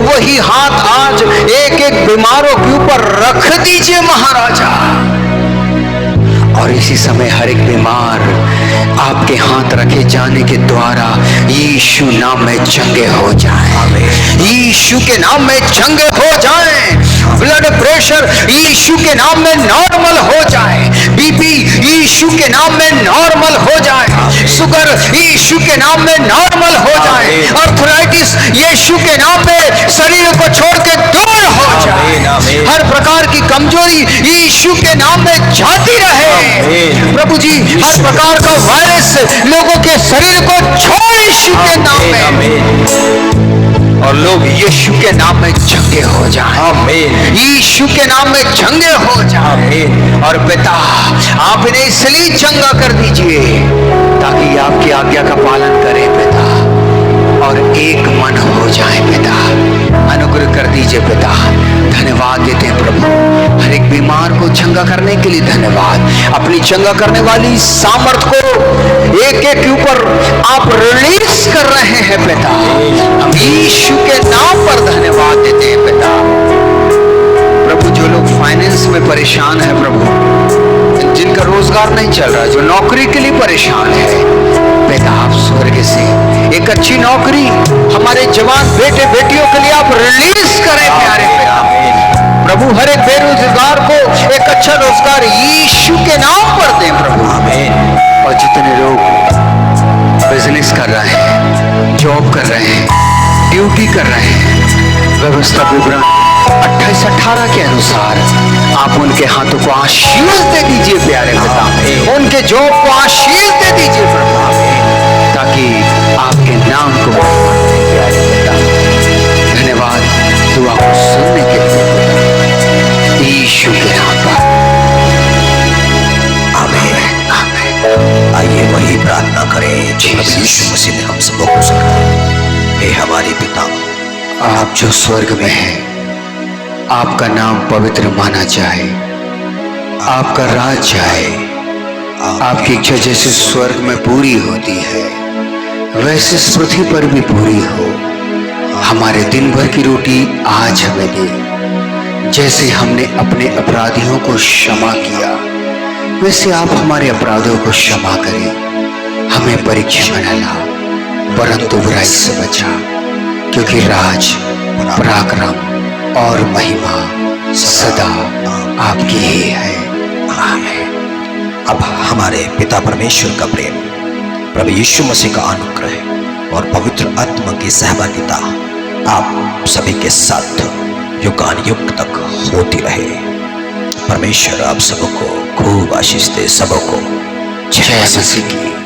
वही हाथ आज एक एक बीमारों के ऊपर रख दीजिए महाराजा। और इसी समय हर एक बीमार आपके हाथ रखे जाने के द्वारा यीशु नाम में चंगे हो जाएं। यीशु के नाम में चंगे हो जाएं। ब्लड प्रेशर यीशु के नाम में नॉर्मल हो जाए। बीपी यीशु के नाम में नॉर्मल हो जाए। शुगर यीशु के नाम में नॉर्मल हो जाए। आर्थराइटिस यीशु के नाम में शरीर को छोड़ के दूर हो जाए। हर प्रकार की कमजोरी यीशु के नाम में जाती रहे। प्रभु जी, हर प्रकार का वायरस लोगों के शरीर को छोड़ यीशु के नाम में, और लोग यीशु के नाम में चंगे हो जाएं। यीशु के नाम में चंगे हो जाएं। और पिता आप इन्हें इसलिए चंगा कर दीजिए ताकि आपकी आज्ञा का पालन करें पिता, और एक मन हो जाए पिता। अनुग्रह कर दीजिए पिता। धन्यवाद देते हैं प्रभु, हर एक बीमार को चंगा करने के लिए धन्यवाद। अपनी चंगा करने वाली सामर्थ को एक एक के ऊपर आप रिलीज कर रहे हैं पिता। हम यीशु के नाम पर धन्यवाद देते हैं पिता। प्रभु, जो लोग फाइनेंस में परेशान है प्रभु, जिनका रोजगार नहीं चल रहा, जो नौकरी के लिए परेशान है पिता, आप स्वर्ग से एक अच्छी नौकरी हमारे जवान बेटे बेटियों के लिए आप रिलीज करें प्यारे पिता। प्रभु, हर एक बेरोजगार को एक अच्छा रोजगार यीशु के नाम पर दें प्रभु। आमीन। और जितने लोग बिजनेस कर रहे हैं, जॉब कर रहे हैं, ड्यूटी कर रहे हैं, व्यवस्था विवरण 28-18 के अनुसार आप उनके हाथों को आशीष दे दीजिए प्यारे पिता। उनके जॉब को आशीष दे दीजिए प्रभु, ताकि आपके नाम को प्यारे पिता। धन्यवाद दुआ को सुनने के लिए यीशु के नाम पर आमीन। आमीन। आइए वही प्रार्थना करें जो यीशु मसीह ने हम सबको सिखाया। हे हमारे पिता, आप जो स्वर्ग में हैं, आपका नाम पवित्र माना जाए, आपका राज्य आए, आपकी इच्छा जैसे स्वर्ग में पूरी होती है वैसे इस पृथ्वी पर भी पूरी हो। हमारे दिन भर की रोटी आज हमें दे, जैसे हमने अपने अपराधियों को क्षमा किया वैसे आप हमारे अपराधों को क्षमा करें। हमें परीक्षा में न ला, परंतु बुराई से बचा, क्योंकि राज, पराक्रम और महिमा सदा आपकी ही है। आमीन। अब हमारे पिता परमेश्वर का प्रेम, प्रभु यीशु मसीह का अनुग्रह और पवित्र आत्मा की सहभागिता आप सभी के साथ युगान युग तक होती रहे। परमेश्वर आप सबको खूब आशीष दे। सबको जय मसीह की।